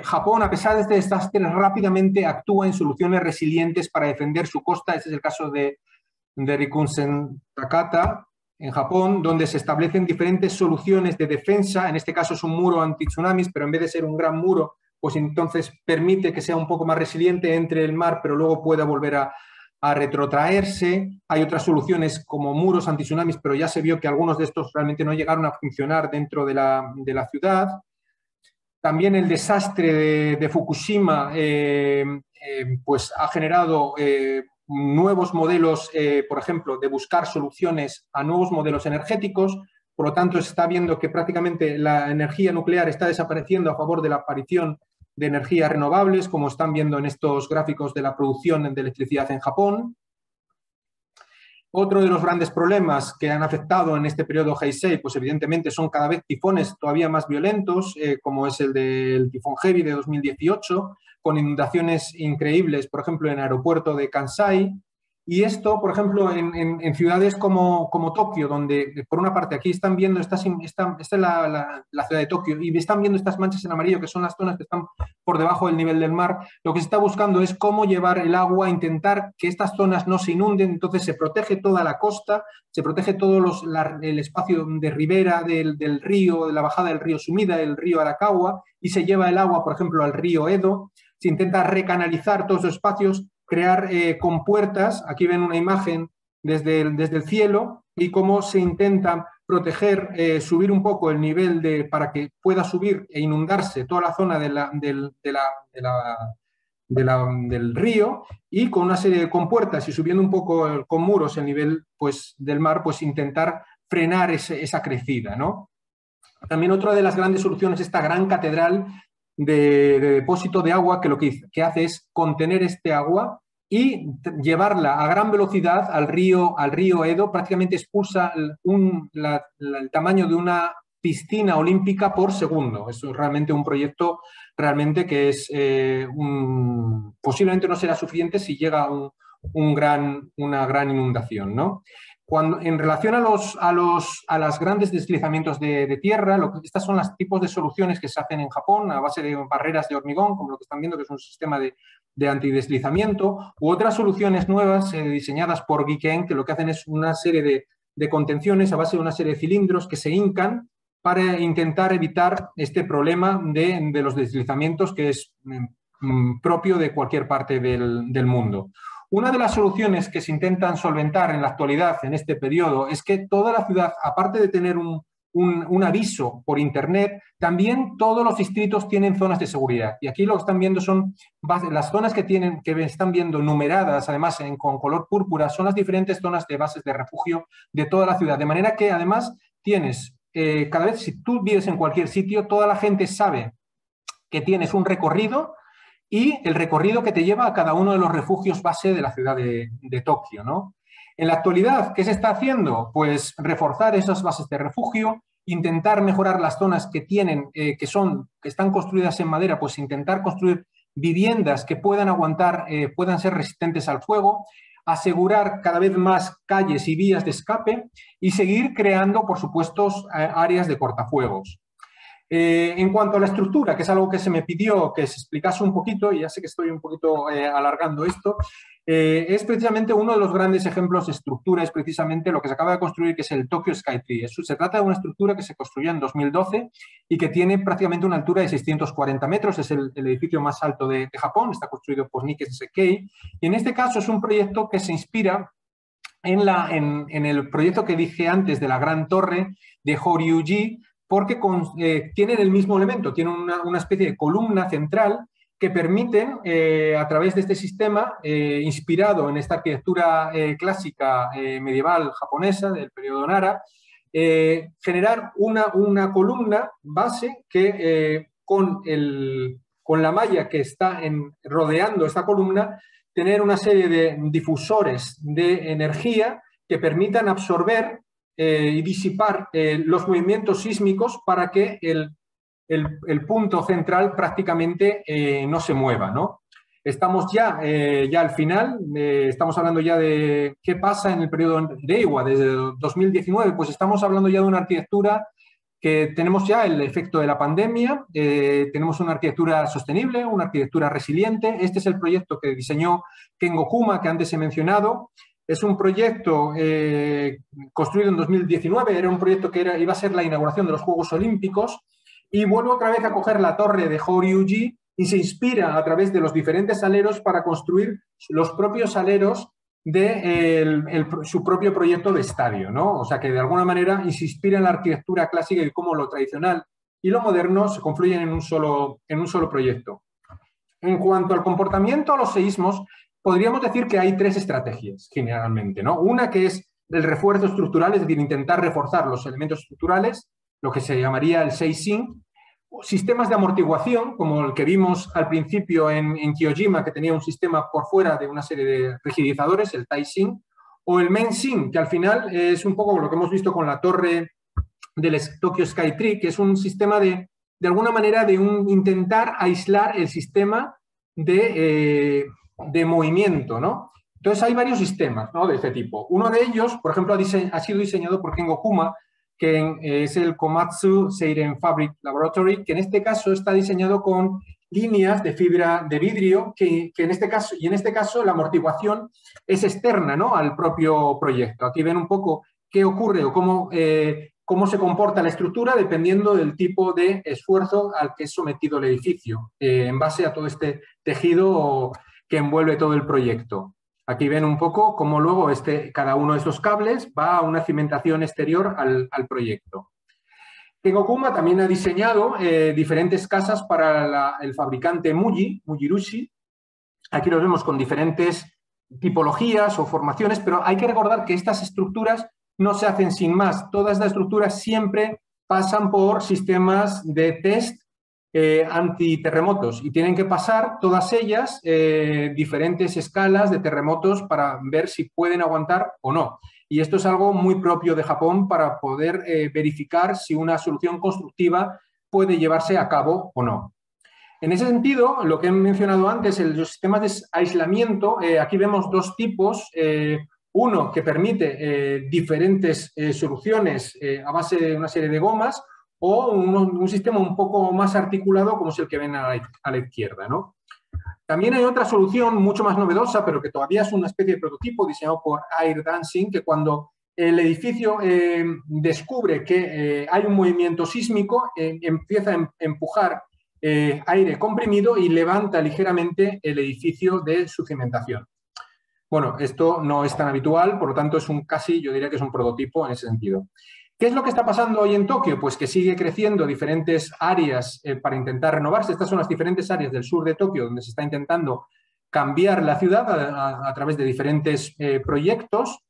Japón, a pesar de este desastre, rápidamente actúa en soluciones resilientes para defender su costa. Este es el caso de Rikuzen Takata, en Japón, donde se establecen diferentes soluciones de defensa. En este caso es un muro anti-tsunamis, pero en vez de ser un gran muro, pues entonces permite que sea un poco más resiliente entre el mar, pero luego pueda volver a retrotraerse. Hay otras soluciones como muros anti-tsunamis, pero ya se vio que algunos de estos realmente no llegaron a funcionar dentro de la ciudad. También el desastre de Fukushima pues ha generado nuevos modelos, por ejemplo, de buscar soluciones a nuevos modelos energéticos. Por lo tanto, se está viendo que prácticamente la energía nuclear está desapareciendo a favor de la aparición de energías renovables, como están viendo en estos gráficos de la producción de electricidad en Japón. Otro de los grandes problemas que han afectado en este periodo Heisei, pues evidentemente son cada vez tifones todavía más violentos, como es el del tifón Hebi de 2018, con inundaciones increíbles, por ejemplo, en el aeropuerto de Kansai. Y esto, por ejemplo, en ciudades como Tokio, donde por una parte aquí están viendo, esta es la ciudad de Tokio, y están viendo estas manchas en amarillo, que son las zonas que están por debajo del nivel del mar. Lo que se está buscando es cómo llevar el agua, intentar que estas zonas no se inunden. Entonces se protege toda la costa, se protege todo el espacio de ribera del río, de la bajada del río Sumida, el río Arakawa, y se lleva el agua, por ejemplo, al río Edo. Se intenta recanalizar todos los espacios, crear compuertas. Aquí ven una imagen desde el cielo y cómo se intentan proteger, subir un poco el nivel para que pueda subir e inundarse toda la zona del río, y con una serie de compuertas y subiendo un poco con muros el nivel pues, del mar, pues intentar frenar esa crecida, ¿no? También otra de las grandes soluciones es esta gran catedral de depósito de agua, que lo que hace es contener este agua y llevarla a gran velocidad al río Edo. Prácticamente expulsa el tamaño de una piscina olímpica por segundo. Es realmente un proyecto realmente que es posiblemente no será suficiente si llega a una gran inundación, ¿no? En relación a los grandes deslizamientos de tierra, estas son los tipos de soluciones que se hacen en Japón a base de barreras de hormigón, como lo que están viendo, que es un sistema de antideslizamiento, u otras soluciones nuevas diseñadas por Giken, que lo que hacen es una serie de contenciones a base de una serie de cilindros que se hincan para intentar evitar este problema de los deslizamientos, que es propio de cualquier parte del mundo. Una de las soluciones que se intentan solventar en la actualidad, en este periodo, es que toda la ciudad, aparte de tener un aviso por Internet, también todos los distritos tienen zonas de seguridad. Y aquí lo que están viendo son las zonas que están viendo numeradas, además con color púrpura, son las diferentes zonas de bases de refugio de toda la ciudad. De manera que además tienes, cada vez si tú vives en cualquier sitio, toda la gente sabe que tienes un recorrido y el recorrido que te lleva a cada uno de los refugios base de la ciudad de Tokio, ¿no? En la actualidad, ¿qué se está haciendo? Pues reforzar esas bases de refugio, intentar mejorar las zonas que están construidas en madera, pues intentar construir viviendas que puedan aguantar, puedan ser resistentes al fuego, asegurar cada vez más calles y vías de escape y seguir creando, por supuesto, áreas de cortafuegos. En cuanto a la estructura, que es algo que se me pidió que se explicase un poquito, y ya sé que estoy un poquito alargando esto, es precisamente uno de los grandes ejemplos de estructura, es precisamente lo que se acaba de construir, que es el Tokyo Skytree. Se trata de una estructura que se construyó en 2012 y que tiene prácticamente una altura de 640 metros, es el edificio más alto de Japón, está construido por Nikkei Sekkei, y en este caso es un proyecto que se inspira en el proyecto que dije antes de la Gran Torre de Horyuji, porque tienen el mismo elemento, tienen una especie de columna central que permiten, a través de este sistema, inspirado en esta arquitectura clásica medieval japonesa del periodo Nara, generar una columna base que con la malla que está rodeando esta columna, tener una serie de difusores de energía que permitan absorber y disipar los movimientos sísmicos para que el punto central prácticamente no se mueva, ¿no? Estamos ya al final, estamos hablando ya de qué pasa en el periodo de Reiwa, desde 2019, pues estamos hablando ya de una arquitectura que tenemos ya el efecto de la pandemia, tenemos una arquitectura sostenible, una arquitectura resiliente. Este es el proyecto que diseñó Kengo Kuma, que antes he mencionado. Es un proyecto construido en 2019, era un proyecto que iba a ser la inauguración de los Juegos Olímpicos, y vuelve otra vez a coger la torre de Horyuji y se inspira a través de los diferentes aleros para construir los propios aleros de su propio proyecto de estadio, ¿no? O sea que de alguna manera se inspira en la arquitectura clásica y cómo lo tradicional y lo moderno se confluyen en un solo proyecto. En cuanto al comportamiento a los seísmos, podríamos decir que hay tres estrategias, generalmente, ¿no? Una que es el refuerzo estructural, es decir, intentar reforzar los elementos estructurales, lo que se llamaría el seising. Sistemas de amortiguación, como el que vimos al principio en Kyojima, que tenía un sistema por fuera de una serie de rigidizadores, el taising, o el mensing, que al final es un poco lo que hemos visto con la torre del Tokyo Skytree, que es un sistema de alguna manera de intentar aislar el sistema de movimiento, ¿no? Entonces hay varios sistemas, ¿no?, de este tipo. Uno de ellos, por ejemplo, ha sido diseñado por Kengo Kuma, que es el Komatsu Seiren Fabric Laboratory, que en este caso está diseñado con líneas de fibra de vidrio, que en este caso la amortiguación es externa, ¿no?, al propio proyecto. Aquí ven un poco qué ocurre o cómo se comporta la estructura dependiendo del tipo de esfuerzo al que es sometido el edificio, en base a todo este tejido que envuelve todo el proyecto. Aquí ven un poco cómo luego cada uno de estos cables va a una cimentación exterior al proyecto. Kengo Kuma también ha diseñado diferentes casas para el fabricante Mujirushi. Aquí los vemos con diferentes tipologías o formaciones, pero hay que recordar que estas estructuras no se hacen sin más. Todas las estructuras siempre pasan por sistemas de test antiterremotos y tienen que pasar todas ellas diferentes escalas de terremotos para ver si pueden aguantar o no. Y esto es algo muy propio de Japón para poder verificar si una solución constructiva puede llevarse a cabo o no. En ese sentido, lo que he mencionado antes, los sistemas de aislamiento, aquí vemos dos tipos. Uno que permite diferentes soluciones a base de una serie de gomas, o un sistema un poco más articulado como es el que ven a la izquierda, ¿no? También hay otra solución mucho más novedosa, pero que todavía es una especie de prototipo diseñado por Air Dancing, que cuando el edificio descubre que hay un movimiento sísmico, empieza a empujar aire comprimido y levanta ligeramente el edificio de su cimentación. Bueno, esto no es tan habitual, por lo tanto es yo diría que es un prototipo en ese sentido. ¿Qué es lo que está pasando hoy en Tokio? Pues que sigue creciendo diferentes áreas para intentar renovarse. Estas son las diferentes áreas del sur de Tokio donde se está intentando cambiar la ciudad a través de diferentes proyectos.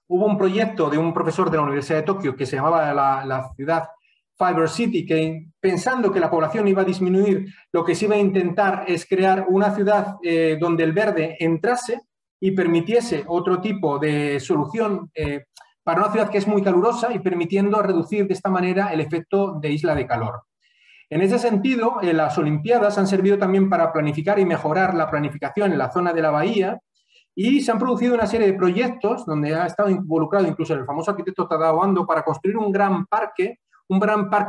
Hubo un proyecto de un profesor de la Universidad de Tokio que se llamaba la ciudad Fiber City, que pensando que la población iba a disminuir, lo que se iba a intentar es crear una ciudad donde el verde entrase y permitiese otro tipo de solución para una ciudad que es muy calurosa y permitiendo reducir de esta manera el efecto de isla de calor. En ese sentido, las Olimpiadas han servido también para planificar y mejorar la planificación en la zona de la bahía y se han producido una serie de proyectos donde ha estado involucrado incluso el famoso arquitecto Tadao Ando para construir un gran parque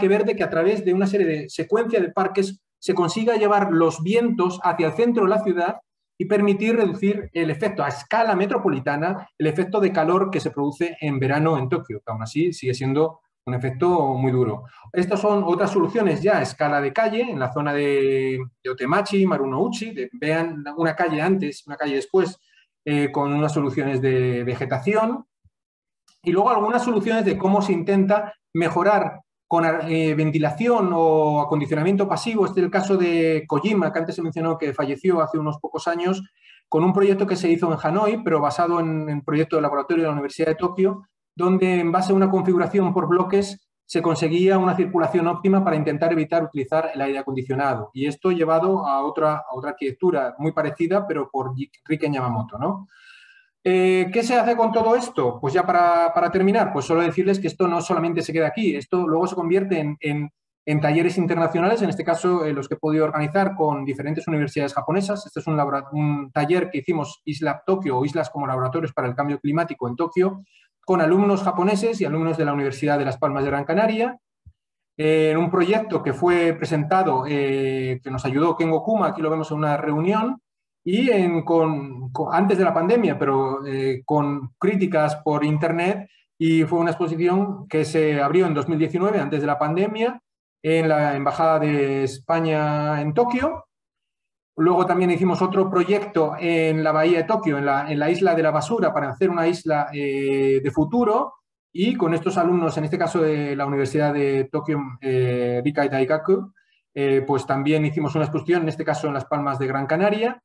verde que a través de una serie de secuencia de parques se consiga llevar los vientos hacia el centro de la ciudad y permitir reducir el efecto a escala metropolitana, el efecto de calor que se produce en verano en Tokio, que aún así sigue siendo un efecto muy duro. Estas son otras soluciones ya a escala de calle, en la zona de Otemachi, Marunouchi, vean una calle antes, una calle después, con unas soluciones de vegetación, y luego algunas soluciones de cómo se intenta mejorar con ventilación o acondicionamiento pasivo. Este es el caso de Kojima, que antes se mencionó que falleció hace unos pocos años, con un proyecto que se hizo en Hanoi, pero basado en el proyecto de laboratorio de la Universidad de Tokio, donde en base a una configuración por bloques se conseguía una circulación óptima para intentar evitar utilizar el aire acondicionado. Y esto llevado a otra arquitectura muy parecida, pero por Riken Yamamoto, ¿no? ¿Qué se hace con todo esto? Pues ya para terminar, pues solo decirles que esto no solamente se queda aquí, esto luego se convierte en talleres internacionales, en este caso los que he podido organizar con diferentes universidades japonesas. Este es un taller que hicimos Isla Tokio o Islas como Laboratorios para el Cambio Climático en Tokio, con alumnos japoneses y alumnos de la Universidad de Las Palmas de Gran Canaria, en un proyecto que fue presentado, que nos ayudó Kengo Kuma, aquí lo vemos en una reunión, y antes de la pandemia, pero con críticas por internet, y fue una exposición que se abrió en 2019, antes de la pandemia, en la Embajada de España en Tokio. Luego también hicimos otro proyecto en la Bahía de Tokio, en la Isla de la Basura, para hacer una isla de futuro, y con estos alumnos, en este caso de la Universidad de Tokio, Rikai Daigaku, pues también hicimos una exposición, en este caso en Las Palmas de Gran Canaria.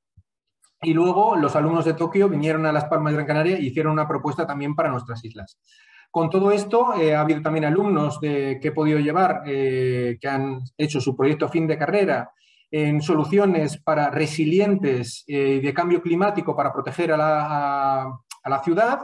Y luego los alumnos de Tokio vinieron a Las Palmas de Gran Canaria e hicieron una propuesta también para nuestras islas. Con todo esto, ha habido también alumnos que he podido llevar que han hecho su proyecto fin de carrera en soluciones para resilientes de cambio climático para proteger a la ciudad.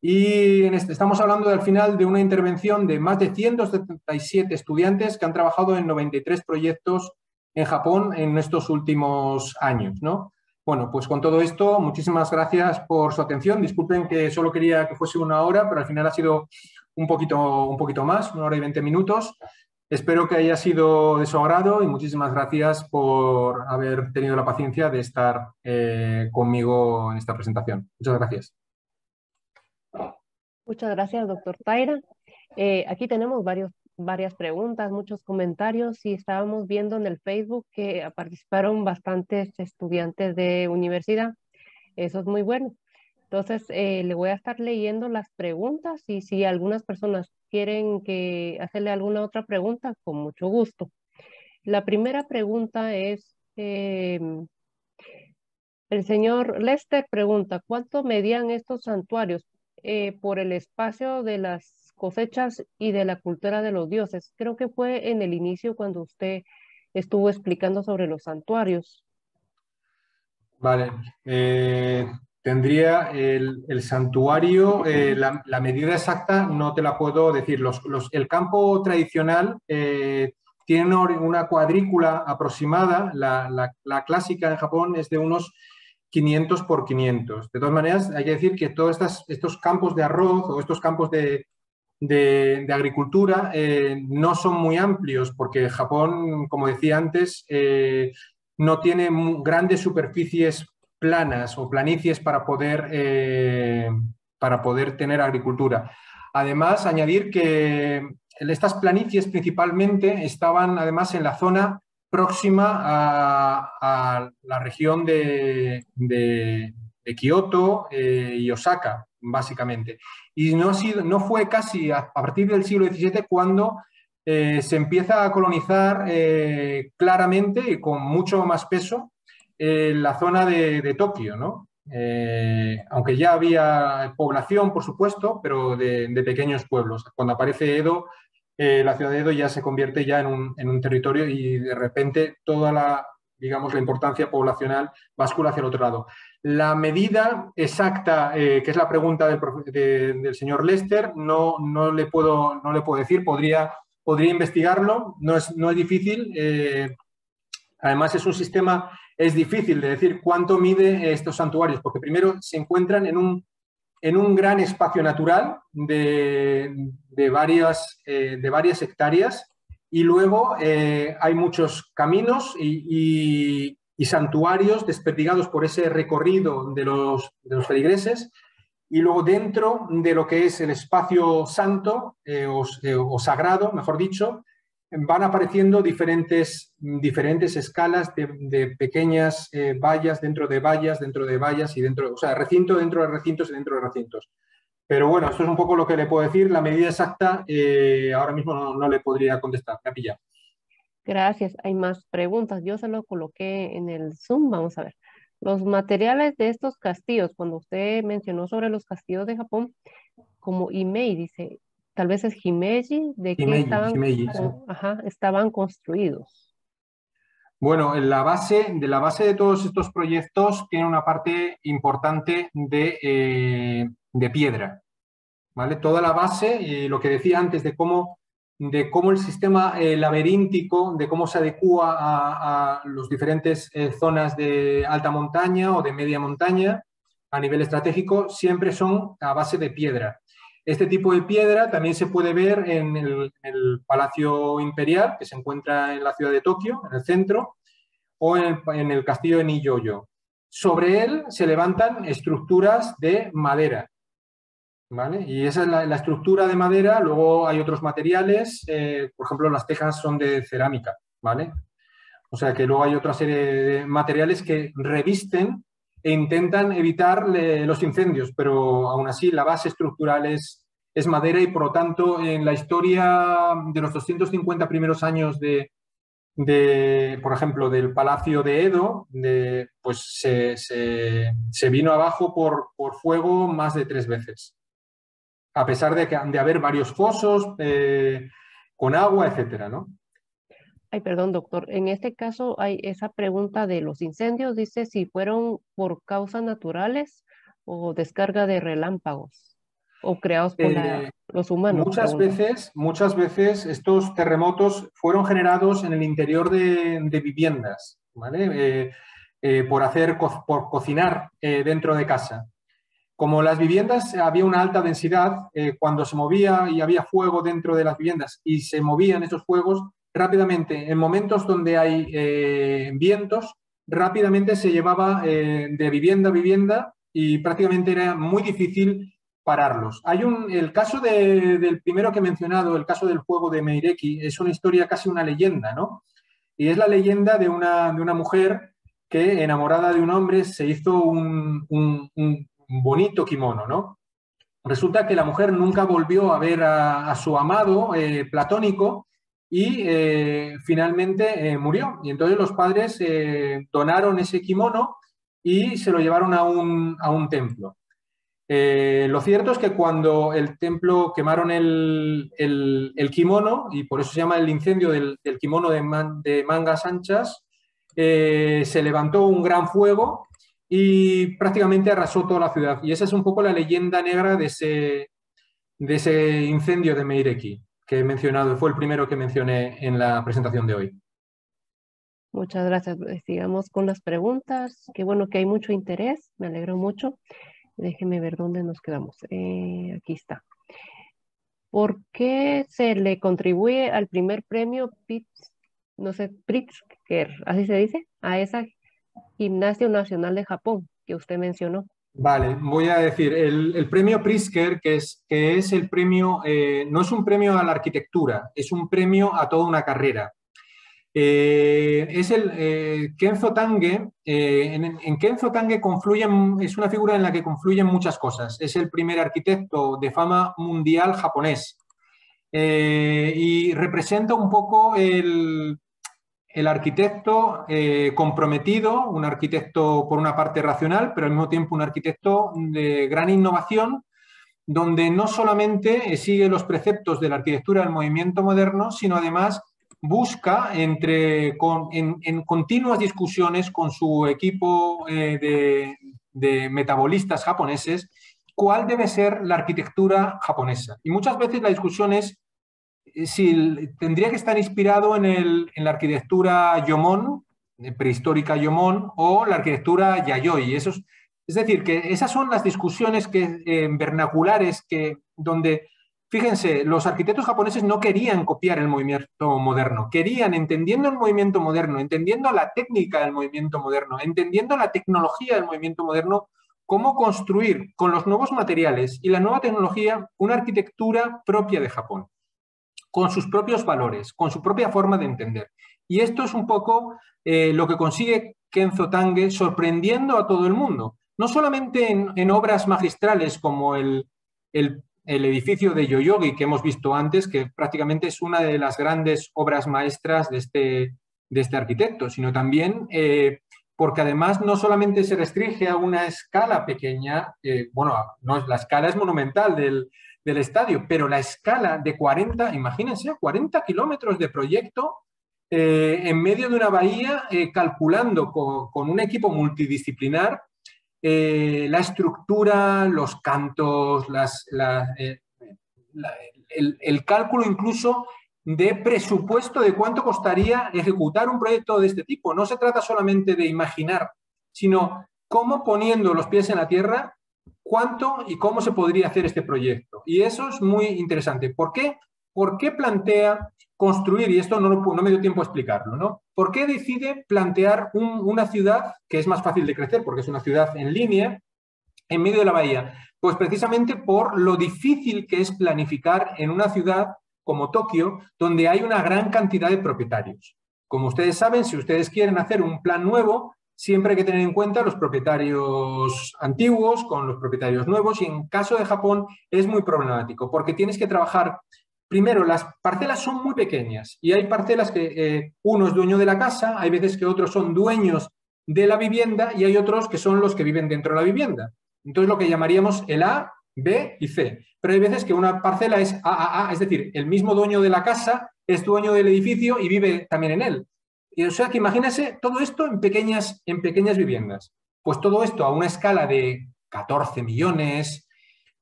Y estamos hablando al final de una intervención de más de 177 estudiantes que han trabajado en 93 proyectos en Japón en estos últimos años, ¿no? Bueno, pues con todo esto, muchísimas gracias por su atención. Disculpen que solo quería que fuese una hora, pero al final ha sido un poquito más, 1 hora y 20 minutos. Espero que haya sido de su agrado y muchísimas gracias por haber tenido la paciencia de estar conmigo en esta presentación. Muchas gracias. Muchas gracias, doctor Taira. Aquí tenemos varias preguntas, muchos comentarios, y estábamos viendo en el Facebook que participaron bastantes estudiantes de universidad. Eso es muy bueno. Entonces, le voy a estar leyendo las preguntas y si algunas personas quieren que hacerle alguna otra pregunta, con mucho gusto. La primera pregunta es, el señor Lester pregunta, ¿cuánto medían estos santuarios por el espacio de las cosechas y de la cultura de los dioses? Creo que fue en el inicio cuando usted estuvo explicando sobre los santuarios. Vale. Tendría el santuario, la medida exacta no te la puedo decir. El campo tradicional tiene una cuadrícula aproximada. La clásica en Japón es de unos 500 por 500. De todas maneras, hay que decir que todos estos campos de arroz o estos campos de agricultura no son muy amplios porque Japón, como decía antes, no tiene grandes superficies planas o planicies para poder tener agricultura. Además, añadir que estas planicies principalmente estaban además en la zona próxima a la región de Kioto y Osaka, básicamente. Y no fue casi a partir del siglo XVII cuando se empieza a colonizar claramente y con mucho más peso la zona de Tokio, ¿no? Aunque ya había población, por supuesto, pero de pequeños pueblos. Cuando aparece Edo, la ciudad de Edo ya se convierte ya en un territorio y de repente toda digamos, la importancia poblacional bascula hacia el otro lado. La medida exacta, que es la pregunta del señor Lester, no le puedo decir, podría investigarlo, no es difícil. Además, es difícil de decir cuánto mide estos santuarios, porque primero se encuentran en un gran espacio natural de varias hectáreas y luego hay muchos caminos y santuarios desperdigados por ese recorrido de los feligreses y luego dentro de lo que es el espacio santo o sagrado, mejor dicho, van apareciendo diferentes escalas de pequeñas vallas dentro de vallas, y o sea, recinto dentro de recintos y dentro de recintos. Pero bueno, esto es un poco lo que le puedo decir. La medida exacta ahora mismo no le podría contestar. Me ha pillado. Gracias. Hay más preguntas. Yo se lo coloqué en el Zoom. Vamos a ver. Los materiales de estos castillos, cuando usted mencionó sobre los castillos de Japón, como Imei, dice, tal vez es Himeji, ¿de qué Himeji, sí. estaban construidos? Bueno, la base de todos estos proyectos tiene una parte importante de piedra, ¿vale? Toda la base, lo que decía antes de cómo el sistema laberíntico, de cómo se adecua a las diferentes zonas de alta montaña o de media montaña a nivel estratégico, siempre son a base de piedra. Este tipo de piedra también se puede ver en el Palacio Imperial, que se encuentra en la ciudad de Tokio, en el centro, o en el castillo de Nijoyo. Sobre él se levantan estructuras de madera, ¿vale? Y esa es la estructura de madera. Luego hay otros materiales, por ejemplo, las tejas son de cerámica, ¿vale? O sea que luego hay otra serie de materiales que revisten e intentan evitar los incendios, pero aún así la base estructural es madera y por lo tanto en la historia de los 250 primeros años por ejemplo, del Palacio de Edo, pues se vino abajo por fuego más de 3 veces, a pesar de haber varios fosos con agua, etcétera, ¿no? Ay, perdón, doctor. En este caso hay esa pregunta de los incendios, dice si fueron por causas naturales o descarga de relámpagos o creados por los humanos, pregunta. Muchas veces estos terremotos fueron generados en el interior de viviendas, ¿vale? Por cocinar dentro de casa. Como las viviendas había una alta densidad, cuando se movía y había fuego dentro de las viviendas y se movían estos fuegos, rápidamente, en momentos donde hay vientos, rápidamente se llevaba de vivienda a vivienda y prácticamente era muy difícil pararlos. El caso del primero que he mencionado, el caso del fuego de Meireki, es una historia, casi una leyenda, ¿no? Y es la leyenda de una mujer que, enamorada de un hombre, se hizo un bonito kimono, ¿no? Resulta que la mujer nunca volvió a ver a su amado platónico y finalmente murió. Y entonces los padres donaron ese kimono y se lo llevaron a un templo. Lo cierto es que cuando el templo quemaron el kimono, y por eso se llama el incendio del kimono de mangas anchas, se levantó un gran fuego y prácticamente arrasó toda la ciudad. Y esa es un poco la leyenda negra de ese incendio de Meireki que he mencionado, fue el primero que mencioné en la presentación de hoy. Muchas gracias. Sigamos con las preguntas. Qué bueno que hay mucho interés. Me alegro mucho. Déjeme ver dónde nos quedamos. Aquí está. ¿Por qué se le contribuye al primer premio Pritzker, así se dice, a esa Gimnasio Nacional de Japón que usted mencionó? Vale, voy a decir, el premio Pritzker, que es el premio, no es un premio a la arquitectura, es un premio a toda una carrera. Es el Kenzo Tange. En Kenzo Tange es una figura en la que confluyen muchas cosas. Es el primer arquitecto de fama mundial japonés y representa un poco el arquitecto comprometido, un arquitecto por una parte racional, pero al mismo tiempo un arquitecto de gran innovación, donde no solamente sigue los preceptos de la arquitectura del movimiento moderno, sino además busca en continuas discusiones con su equipo de metabolistas japoneses cuál debe ser la arquitectura japonesa. Y muchas veces la discusión es si tendría que estar inspirado en la arquitectura Yomon, prehistórica Yomon, o la arquitectura Yayoi. Es decir, que esas son las discusiones vernaculares donde, fíjense, los arquitectos japoneses no querían copiar el movimiento moderno, querían, entendiendo el movimiento moderno, entendiendo la técnica del movimiento moderno, entendiendo la tecnología del movimiento moderno, cómo construir con los nuevos materiales y la nueva tecnología una arquitectura propia de Japón, con sus propios valores, con su propia forma de entender. Y esto es un poco lo que consigue Kenzo Tange, sorprendiendo a todo el mundo. No solamente en obras magistrales como el edificio de Yoyogi que hemos visto antes, que prácticamente es una de las grandes obras maestras de este arquitecto, sino también porque además no solamente se restringe a una escala pequeña, la escala es monumental del estadio, pero la escala de 40, imagínense, 40 kilómetros de proyecto en medio de una bahía, calculando con un equipo multidisciplinar la estructura, los cantos, el cálculo incluso de presupuesto de cuánto costaría ejecutar un proyecto de este tipo. No se trata solamente de imaginar, sino cómo, poniendo los pies en la tierra, cuánto y cómo se podría hacer este proyecto. Y eso es muy interesante. ¿Por qué? ¿Por qué plantea construir? Y esto no me dio tiempo a explicarlo, ¿no? ¿Por qué decide plantear una ciudad que es más fácil de crecer, porque es una ciudad en línea, en medio de la bahía? Pues precisamente por lo difícil que es planificar en una ciudad como Tokio, donde hay una gran cantidad de propietarios. Como ustedes saben, si ustedes quieren hacer un plan nuevo, siempre hay que tener en cuenta los propietarios antiguos con los propietarios nuevos, y en caso de Japón es muy problemático porque tienes que trabajar. Primero, las parcelas son muy pequeñas y hay parcelas que uno es dueño de la casa, hay veces que otros son dueños de la vivienda y hay otros que son los que viven dentro de la vivienda. Entonces, lo que llamaríamos el A, B y C. Pero hay veces que una parcela es AAA, es decir, el mismo dueño de la casa es dueño del edificio y vive también en él. Y, o sea, que imagínense todo esto en pequeñas viviendas. Pues todo esto a una escala de 14 millones,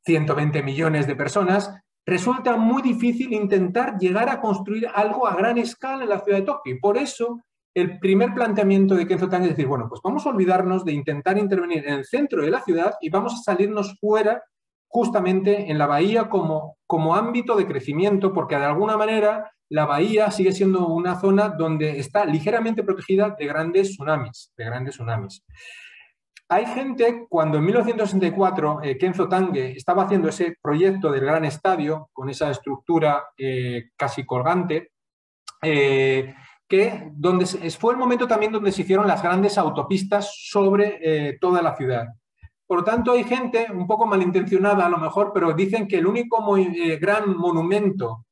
120 millones de personas, resulta muy difícil intentar llegar a construir algo a gran escala en la ciudad de Tokio. Y por eso el primer planteamiento de Kenzo Tange es decir, bueno, pues vamos a olvidarnos de intentar intervenir en el centro de la ciudad y vamos a salirnos fuera, justamente en la bahía como ámbito de crecimiento, porque de alguna manera la bahía sigue siendo una zona donde está ligeramente protegida de grandes tsunamis. Hay gente, cuando en 1964 Kenzo Tange estaba haciendo ese proyecto del gran estadio, con esa estructura casi colgante, fue el momento también donde se hicieron las grandes autopistas sobre toda la ciudad. Por lo tanto, hay gente un poco malintencionada a lo mejor, pero dicen que el único gran monumento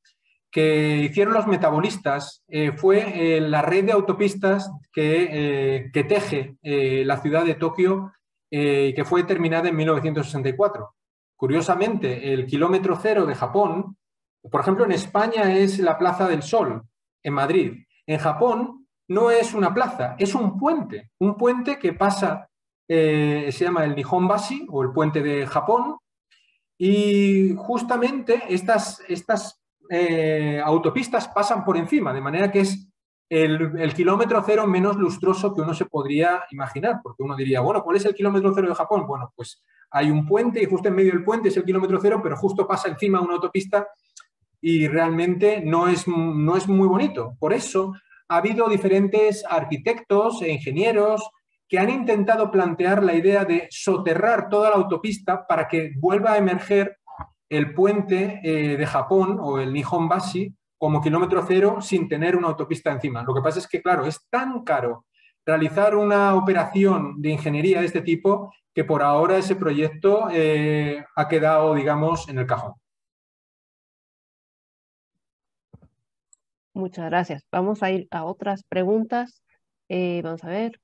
que hicieron los metabolistas fue la red de autopistas que teje la ciudad de Tokio, que fue terminada en 1964. Curiosamente, el kilómetro cero de Japón, por ejemplo, en España es la Plaza del Sol, en Madrid. En Japón no es una plaza, es un puente que pasa, se llama el Nihonbashi o el puente de Japón, y justamente estas autopistas pasan por encima, de manera que es el kilómetro cero menos lustroso que uno se podría imaginar, porque uno diría, bueno, ¿cuál es el kilómetro cero de Japón? Bueno, pues hay un puente y justo en medio del puente es el kilómetro cero, pero justo pasa encima una autopista y realmente no es muy bonito. Por eso ha habido diferentes arquitectos e ingenieros que han intentado plantear la idea de soterrar toda la autopista para que vuelva a emerger el puente de Japón o el Nihonbashi como kilómetro cero sin tener una autopista encima. Lo que pasa es que, claro, es tan caro realizar una operación de ingeniería de este tipo que por ahora ese proyecto ha quedado, digamos, en el cajón. Muchas gracias. Vamos a ir a otras preguntas. Vamos a ver.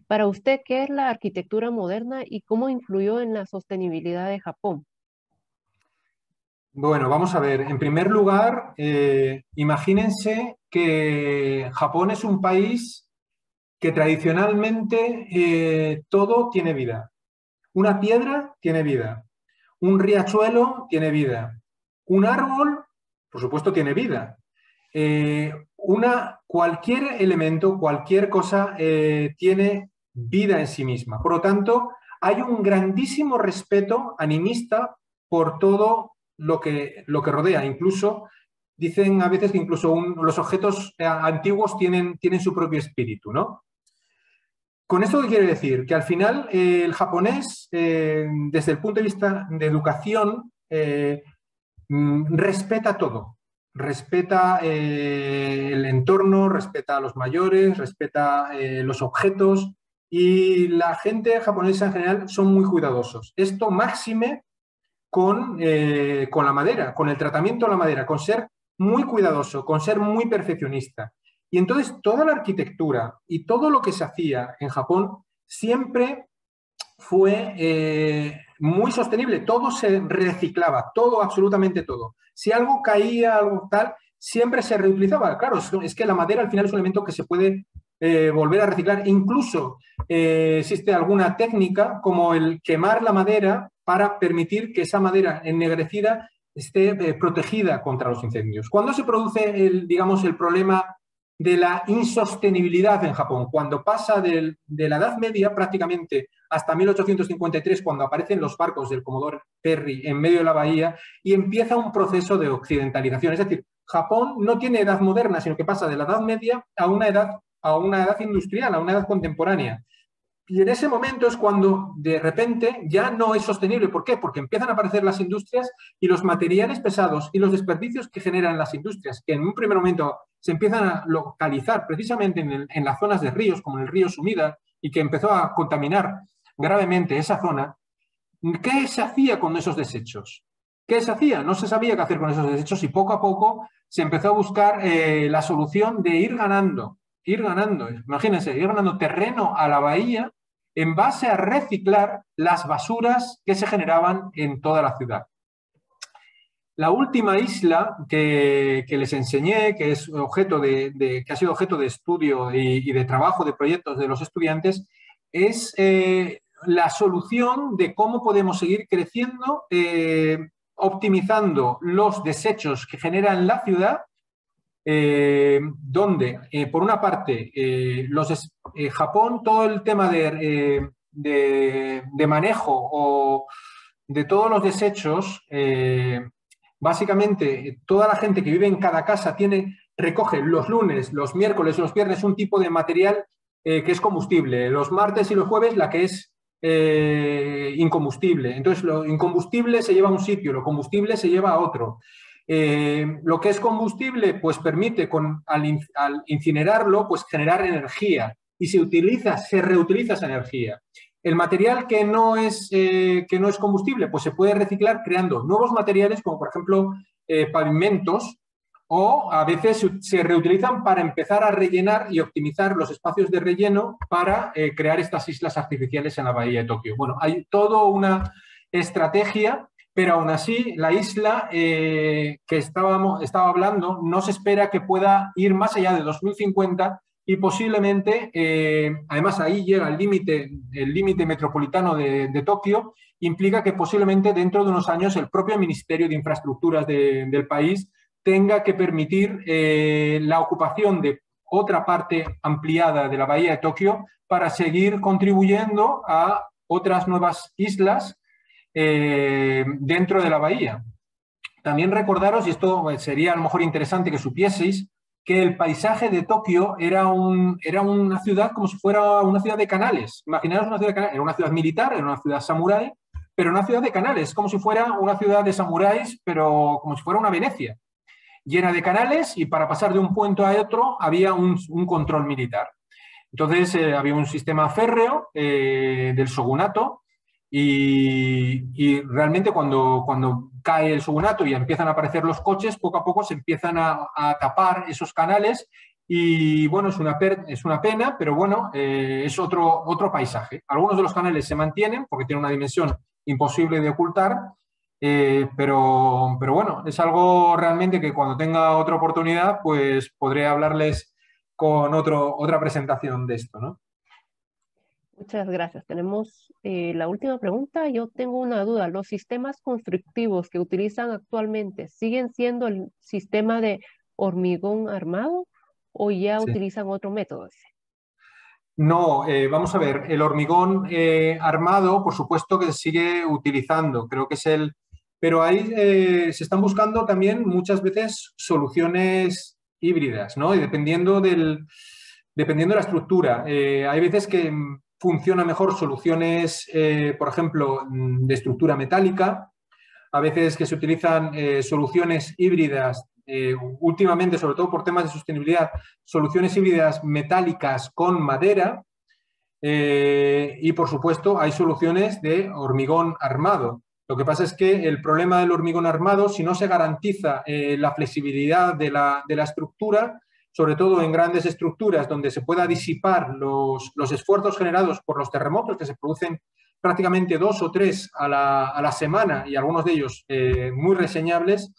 Para usted, ¿qué es la arquitectura moderna y cómo influyó en la sostenibilidad de Japón? Bueno, vamos a ver. En primer lugar, imagínense que Japón es un país que tradicionalmente todo tiene vida. Una piedra tiene vida. Un riachuelo tiene vida. Un árbol, por supuesto, tiene vida. Cualquier elemento, cualquier cosa tiene vida en sí misma. Por lo tanto, hay un grandísimo respeto animista por todo lo que rodea. Incluso dicen a veces que incluso los objetos antiguos tienen su propio espíritu, ¿no? ¿Con esto qué quiere decir? Que al final el japonés, desde el punto de vista de educación, respeta todo. Respeta el entorno, respeta a los mayores, respeta los objetos, y la gente japonesa en general son muy cuidadosos. Esto máxime con la madera, con el tratamiento de la madera, con ser muy cuidadoso, con ser muy perfeccionista. Y entonces toda la arquitectura y todo lo que se hacía en Japón siempre fue muy sostenible, todo se reciclaba, todo, absolutamente todo. Si algo caía, algo tal, siempre se reutilizaba. Claro, es que la madera al final es un elemento que se puede volver a reciclar. Incluso existe alguna técnica como el quemar la madera para permitir que esa madera ennegrecida esté protegida contra los incendios. ¿Cuándo se produce digamos, el problema de la insostenibilidad en Japón? Cuando pasa de la Edad Media prácticamente hasta 1853, cuando aparecen los barcos del Commodore Perry en medio de la bahía y empieza un proceso de occidentalización. Es decir, Japón no tiene edad moderna, sino que pasa de la Edad Media a una edad industrial, a una edad contemporánea. Y en ese momento es cuando de repente ya no es sostenible. ¿Por qué? Porque empiezan a aparecer las industrias y los materiales pesados y los desperdicios que generan las industrias, que en un primer momento se empiezan a localizar precisamente en las zonas de ríos, como en el río Sumida, y que empezó a contaminar gravemente esa zona. ¿Qué se hacía con esos desechos? ¿Qué se hacía? No se sabía qué hacer con esos desechos y poco a poco se empezó a buscar la solución de ir ganando, imagínense, ir ganando terreno a la bahía en base a reciclar las basuras que se generaban en toda la ciudad. La última isla que les enseñé, que es que ha sido objeto de estudio y de trabajo de proyectos de los estudiantes, es la solución de cómo podemos seguir creciendo, optimizando los desechos que genera la ciudad, donde, por una parte, Japón, todo el tema de manejo o de todos los desechos, básicamente toda la gente que vive en cada casa recoge los lunes, los miércoles y los viernes un tipo de material que es combustible, los martes y los jueves la que es incombustible. Entonces, lo incombustible se lleva a un sitio, lo combustible se lleva a otro. Lo que es combustible, pues permite al incinerarlo, pues generar energía y se reutiliza esa energía. El material que no es combustible, pues se puede reciclar creando nuevos materiales, como por ejemplo pavimentos, o a veces se reutilizan para empezar a rellenar y optimizar los espacios de relleno para crear estas islas artificiales en la bahía de Tokio. Bueno, hay toda una estrategia, pero aún así la isla que estaba hablando no se espera que pueda ir más allá de 2050 y posiblemente, además ahí llega el límite metropolitano de Tokio, implica que posiblemente dentro de unos años el propio Ministerio de Infraestructuras del país tenga que permitir la ocupación de otra parte ampliada de la bahía de Tokio para seguir contribuyendo a otras nuevas islas dentro de la bahía. También recordaros, y esto sería a lo mejor interesante que supieseis, que el paisaje de Tokio era una ciudad como si fuera una ciudad de canales. Imaginaos una ciudad de canales, era una ciudad militar, era una ciudad samurái, pero una ciudad de canales, como si fuera una ciudad de samuráis, pero como si fuera una Venecia, llena de canales, y para pasar de un puente a otro había un control militar. Entonces había un sistema férreo del shogunato y realmente cuando cae el shogunato y empiezan a aparecer los coches, poco a poco se empiezan a tapar esos canales y bueno, es una pena, pero bueno, es otro paisaje. Algunos de los canales se mantienen porque tienen una dimensión imposible de ocultar, pero bueno, es algo realmente que cuando tenga otra oportunidad, pues podré hablarles con otra presentación de esto, ¿no? Muchas gracias. Tenemos la última pregunta. Yo tengo una duda. ¿Los sistemas constructivos que utilizan actualmente siguen siendo el sistema de hormigón armado o ya Sí. utilizan otro método? No, vamos a ver, el hormigón armado, por supuesto que se sigue utilizando, creo que es pero ahí se están buscando también muchas veces soluciones híbridas, ¿no? Y dependiendo de la estructura. Hay veces que funcionan mejor soluciones, por ejemplo, de estructura metálica, a veces que se utilizan soluciones híbridas, últimamente, sobre todo por temas de sostenibilidad, soluciones híbridas metálicas con madera, y por supuesto hay soluciones de hormigón armado. Lo que pasa es que el problema del hormigón armado, si no se garantiza la flexibilidad de la estructura, sobre todo en grandes estructuras donde se pueda disipar los esfuerzos generados por los terremotos que se producen prácticamente 2 o 3 a la semana, y algunos de ellos muy reseñables,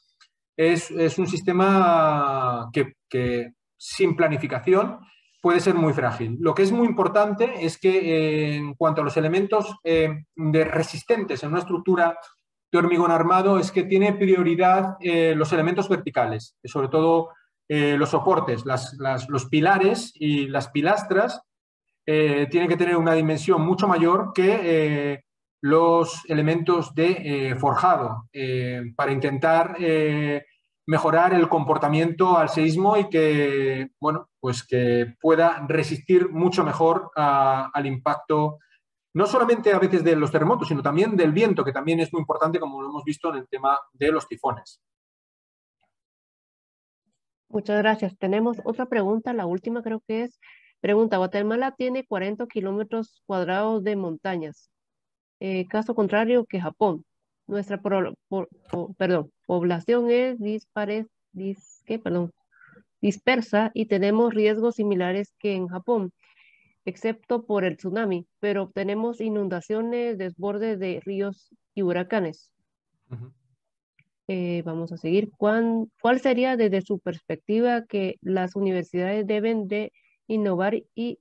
es un sistema que sin planificación puede ser muy frágil. Lo que es muy importante es que en cuanto a los elementos de resistentes en una estructura de hormigón armado, es que tiene prioridad los elementos verticales, sobre todo los soportes, los pilares y las pilastras tienen que tener una dimensión mucho mayor que los elementos de forjado para intentar mejorar el comportamiento al seísmo y que, bueno, pues que pueda resistir mucho mejor al impacto, no solamente a veces de los terremotos, sino también del viento, que también es muy importante, como lo hemos visto en el tema de los tifones. Muchas gracias. Tenemos otra pregunta, la última creo que es, pregunta, Guatemala tiene 40 kilómetros cuadrados de montañas, caso contrario que Japón. Nuestra población es dispersa y tenemos riesgos similares que en Japón, excepto por el tsunami, pero tenemos inundaciones, desbordes de ríos y huracanes. Uh-huh. Vamos a seguir. ¿Cuál sería desde su perspectiva que las universidades deben de innovar y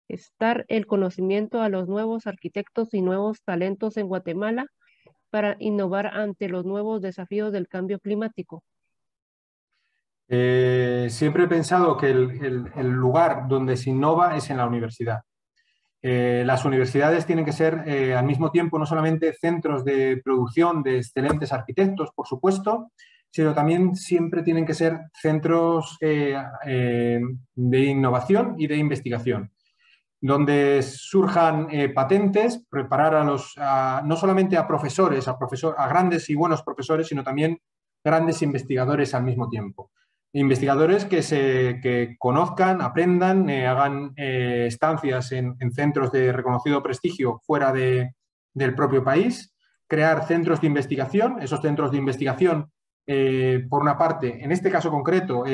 estar el conocimiento a los nuevos arquitectos y nuevos talentos en Guatemala para innovar ante los nuevos desafíos del cambio climático? Siempre he pensado que el lugar donde se innova es en la universidad. Las universidades tienen que ser al mismo tiempo no solamente centros de producción de excelentes arquitectos, por supuesto, sino también siempre tienen que ser centros de innovación y de investigación, donde surjan patentes, preparar no solamente a profesores, a grandes y buenos profesores, sino también grandes investigadores al mismo tiempo. Investigadores que conozcan, aprendan, hagan estancias en centros de reconocido prestigio fuera del propio país, crear centros de investigación. Esos centros de investigación, por una parte, en este caso concreto,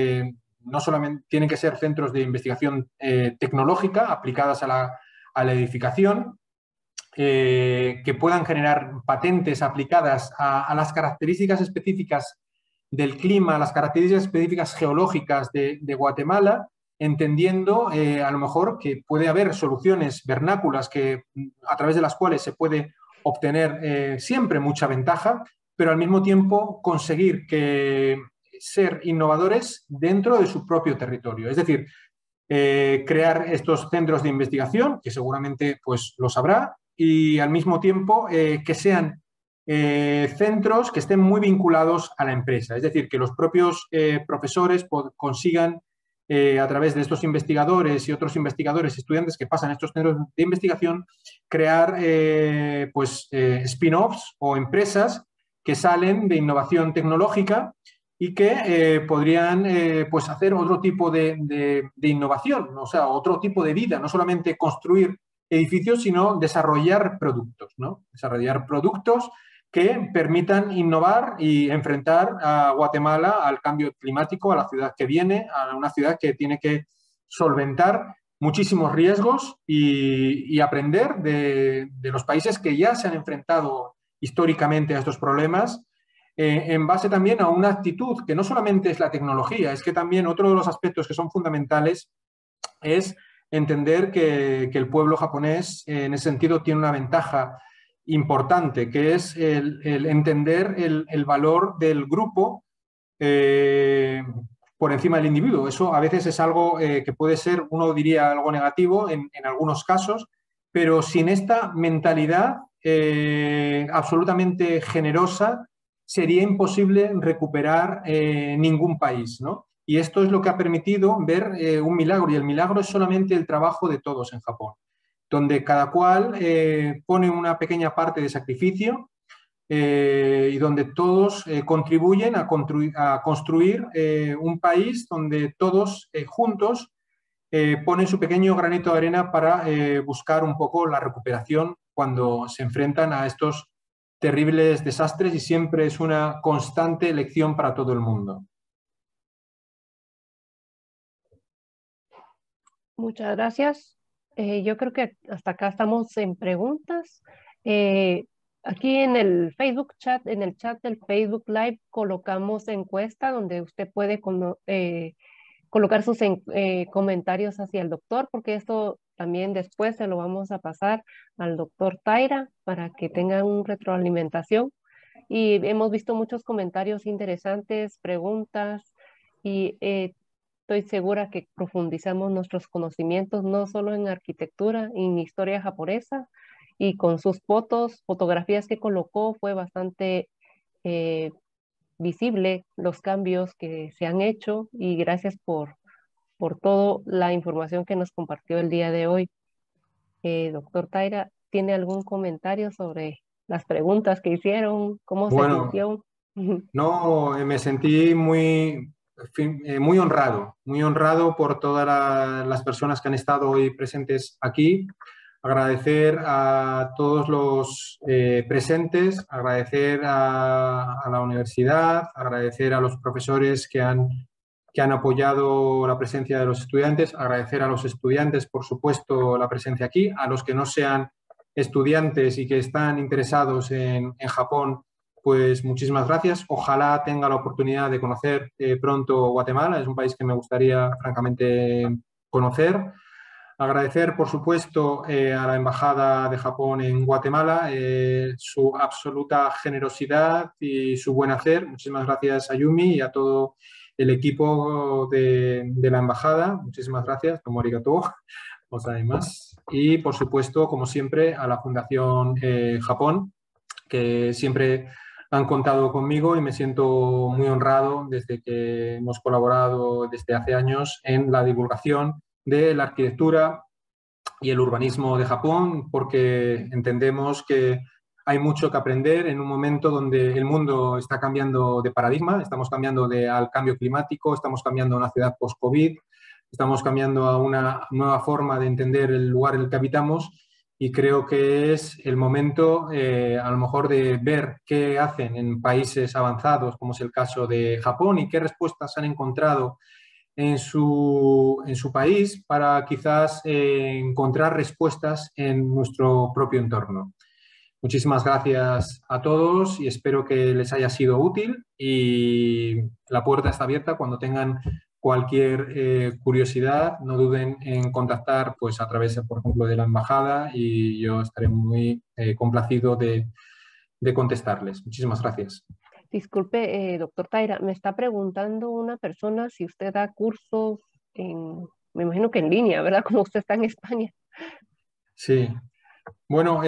no solamente tienen que ser centros de investigación tecnológica aplicadas a la edificación, que puedan generar patentes aplicadas a las características específicas del clima, las características específicas geológicas de Guatemala, entendiendo a lo mejor que puede haber soluciones vernáculas a través de las cuales se puede obtener siempre mucha ventaja, pero al mismo tiempo conseguir ser innovadores dentro de su propio territorio. Es decir, crear estos centros de investigación, que seguramente pues, los habrá, y al mismo tiempo que sean centros que estén muy vinculados a la empresa. Es decir, que los propios profesores consigan, a través de estos investigadores y otros investigadores, estudiantes que pasan a estos centros de investigación, crear spin-offs o empresas que salen de innovación tecnológica y que podrían pues hacer otro tipo de innovación, o sea, otro tipo de vida, no solamente construir edificios, sino desarrollar productos, ¿no? Desarrollar productos que permitan innovar y enfrentar a Guatemala al cambio climático, a la ciudad que viene, a una ciudad que tiene que solventar muchísimos riesgos y aprender de los países que ya se han enfrentado históricamente a estos problemas, en base también a una actitud que no solamente es la tecnología, es que también otro de los aspectos que son fundamentales es entender que el pueblo japonés en ese sentido tiene una ventaja importante, que es el entender el valor del grupo por encima del individuo. Eso a veces es algo que puede ser, uno diría, algo negativo en algunos casos, pero sin esta mentalidad absolutamente generosa sería imposible recuperar ningún país, ¿no? Y esto es lo que ha permitido ver un milagro, y el milagro es solamente el trabajo de todos en Japón, donde cada cual pone una pequeña parte de sacrificio y donde todos contribuyen a construir un país donde todos juntos ponen su pequeño granito de arena para buscar un poco la recuperación cuando se enfrentan a estos terribles desastres, y siempre es una constante lección para todo el mundo. Muchas gracias. Yo creo que hasta acá estamos en preguntas. Aquí en el Facebook chat, en el chat del Facebook Live, colocamos encuesta donde usted puede colocar sus comentarios hacia el doctor, porque esto también después se lo vamos a pasar al doctor Taira para que tenga una retroalimentación. Y hemos visto muchos comentarios interesantes, preguntas, y estoy segura que profundizamos nuestros conocimientos no solo en arquitectura, en historia japonesa, y con sus fotografías que colocó fue bastante visible los cambios que se han hecho, y gracias por toda la información que nos compartió el día de hoy. Doctor Taira, ¿tiene algún comentario sobre las preguntas que hicieron? ¿Cómo se sintió? No, me sentí muy honrado por todas las personas que han estado hoy presentes aquí. Agradecer a todos los presentes, agradecer a la universidad, agradecer a los profesores que han apoyado la presencia de los estudiantes, agradecer a los estudiantes, por supuesto, la presencia aquí, a los que no sean estudiantes y que están interesados en Japón, pues muchísimas gracias. Ojalá tenga la oportunidad de conocer pronto Guatemala, es un país que me gustaría francamente conocer. Agradecer, por supuesto, a la Embajada de Japón en Guatemala su absoluta generosidad y su buen hacer. Muchísimas gracias a Yumi y a todo el equipo de la Embajada. Muchísimas gracias. Domo arigatou gozaimasu. Y, por supuesto, como siempre, a la Fundación Japón, que siempre han contado conmigo, y me siento muy honrado desde que hemos colaborado desde hace años en la divulgación de la arquitectura y el urbanismo de Japón, porque entendemos que hay mucho que aprender en un momento donde el mundo está cambiando de paradigma, estamos cambiando al cambio climático, estamos cambiando a una ciudad post-COVID, estamos cambiando a una nueva forma de entender el lugar en el que habitamos y creo que es el momento a lo mejor de ver qué hacen en países avanzados, como es el caso de Japón, y qué respuestas han encontrado en su país para quizás encontrar respuestas en nuestro propio entorno. Muchísimas gracias a todos y espero que les haya sido útil y la puerta está abierta cuando tengan cualquier curiosidad, no duden en contactar pues, a través, por ejemplo, de la embajada y yo estaré muy complacido de contestarles. Muchísimas gracias. Disculpe, doctor Taira, me está preguntando una persona si usted da cursos me imagino que en línea, ¿verdad? Como usted está en España. Sí. Bueno,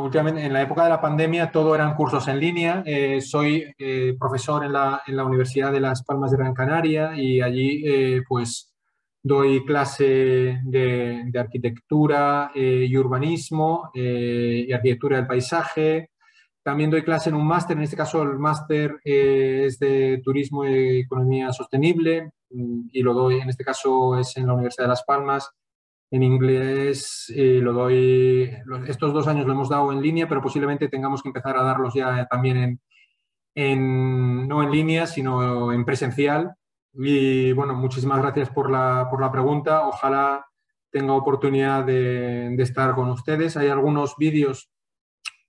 últimamente en la época de la pandemia todo eran cursos en línea. Soy profesor en la Universidad de Las Palmas de Gran Canaria y allí pues doy clase de arquitectura y urbanismo y arquitectura del paisaje. También doy clase en un máster, en este caso el máster es de turismo y economía sostenible y lo doy, en este caso es en la Universidad de Las Palmas. En inglés lo doy, estos 2 años lo hemos dado en línea, pero posiblemente tengamos que empezar a darlos ya también no en línea, sino en presencial. Y bueno, muchísimas gracias por la pregunta. Ojalá tenga oportunidad de estar con ustedes. Hay algunos vídeos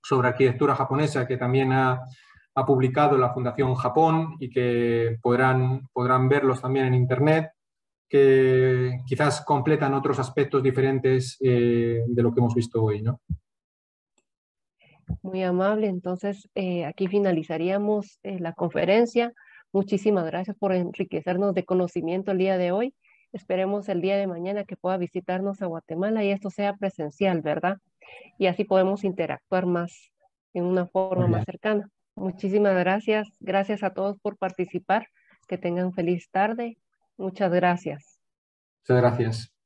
sobre arquitectura japonesa que también ha publicado la Fundación Japón y que podrán verlos también en Internet, que quizás completan otros aspectos diferentes de lo que hemos visto hoy, ¿no? Muy amable. Entonces, aquí finalizaríamos la conferencia. Muchísimas gracias por enriquecernos de conocimiento el día de hoy. Esperemos el día de mañana que pueda visitarnos a Guatemala y esto sea presencial, ¿verdad? Y así podemos interactuar más en una forma Muy más bien. cercana. Muchísimas gracias. Gracias a todos por participar. Que tengan feliz tarde. Muchas gracias. Muchas gracias.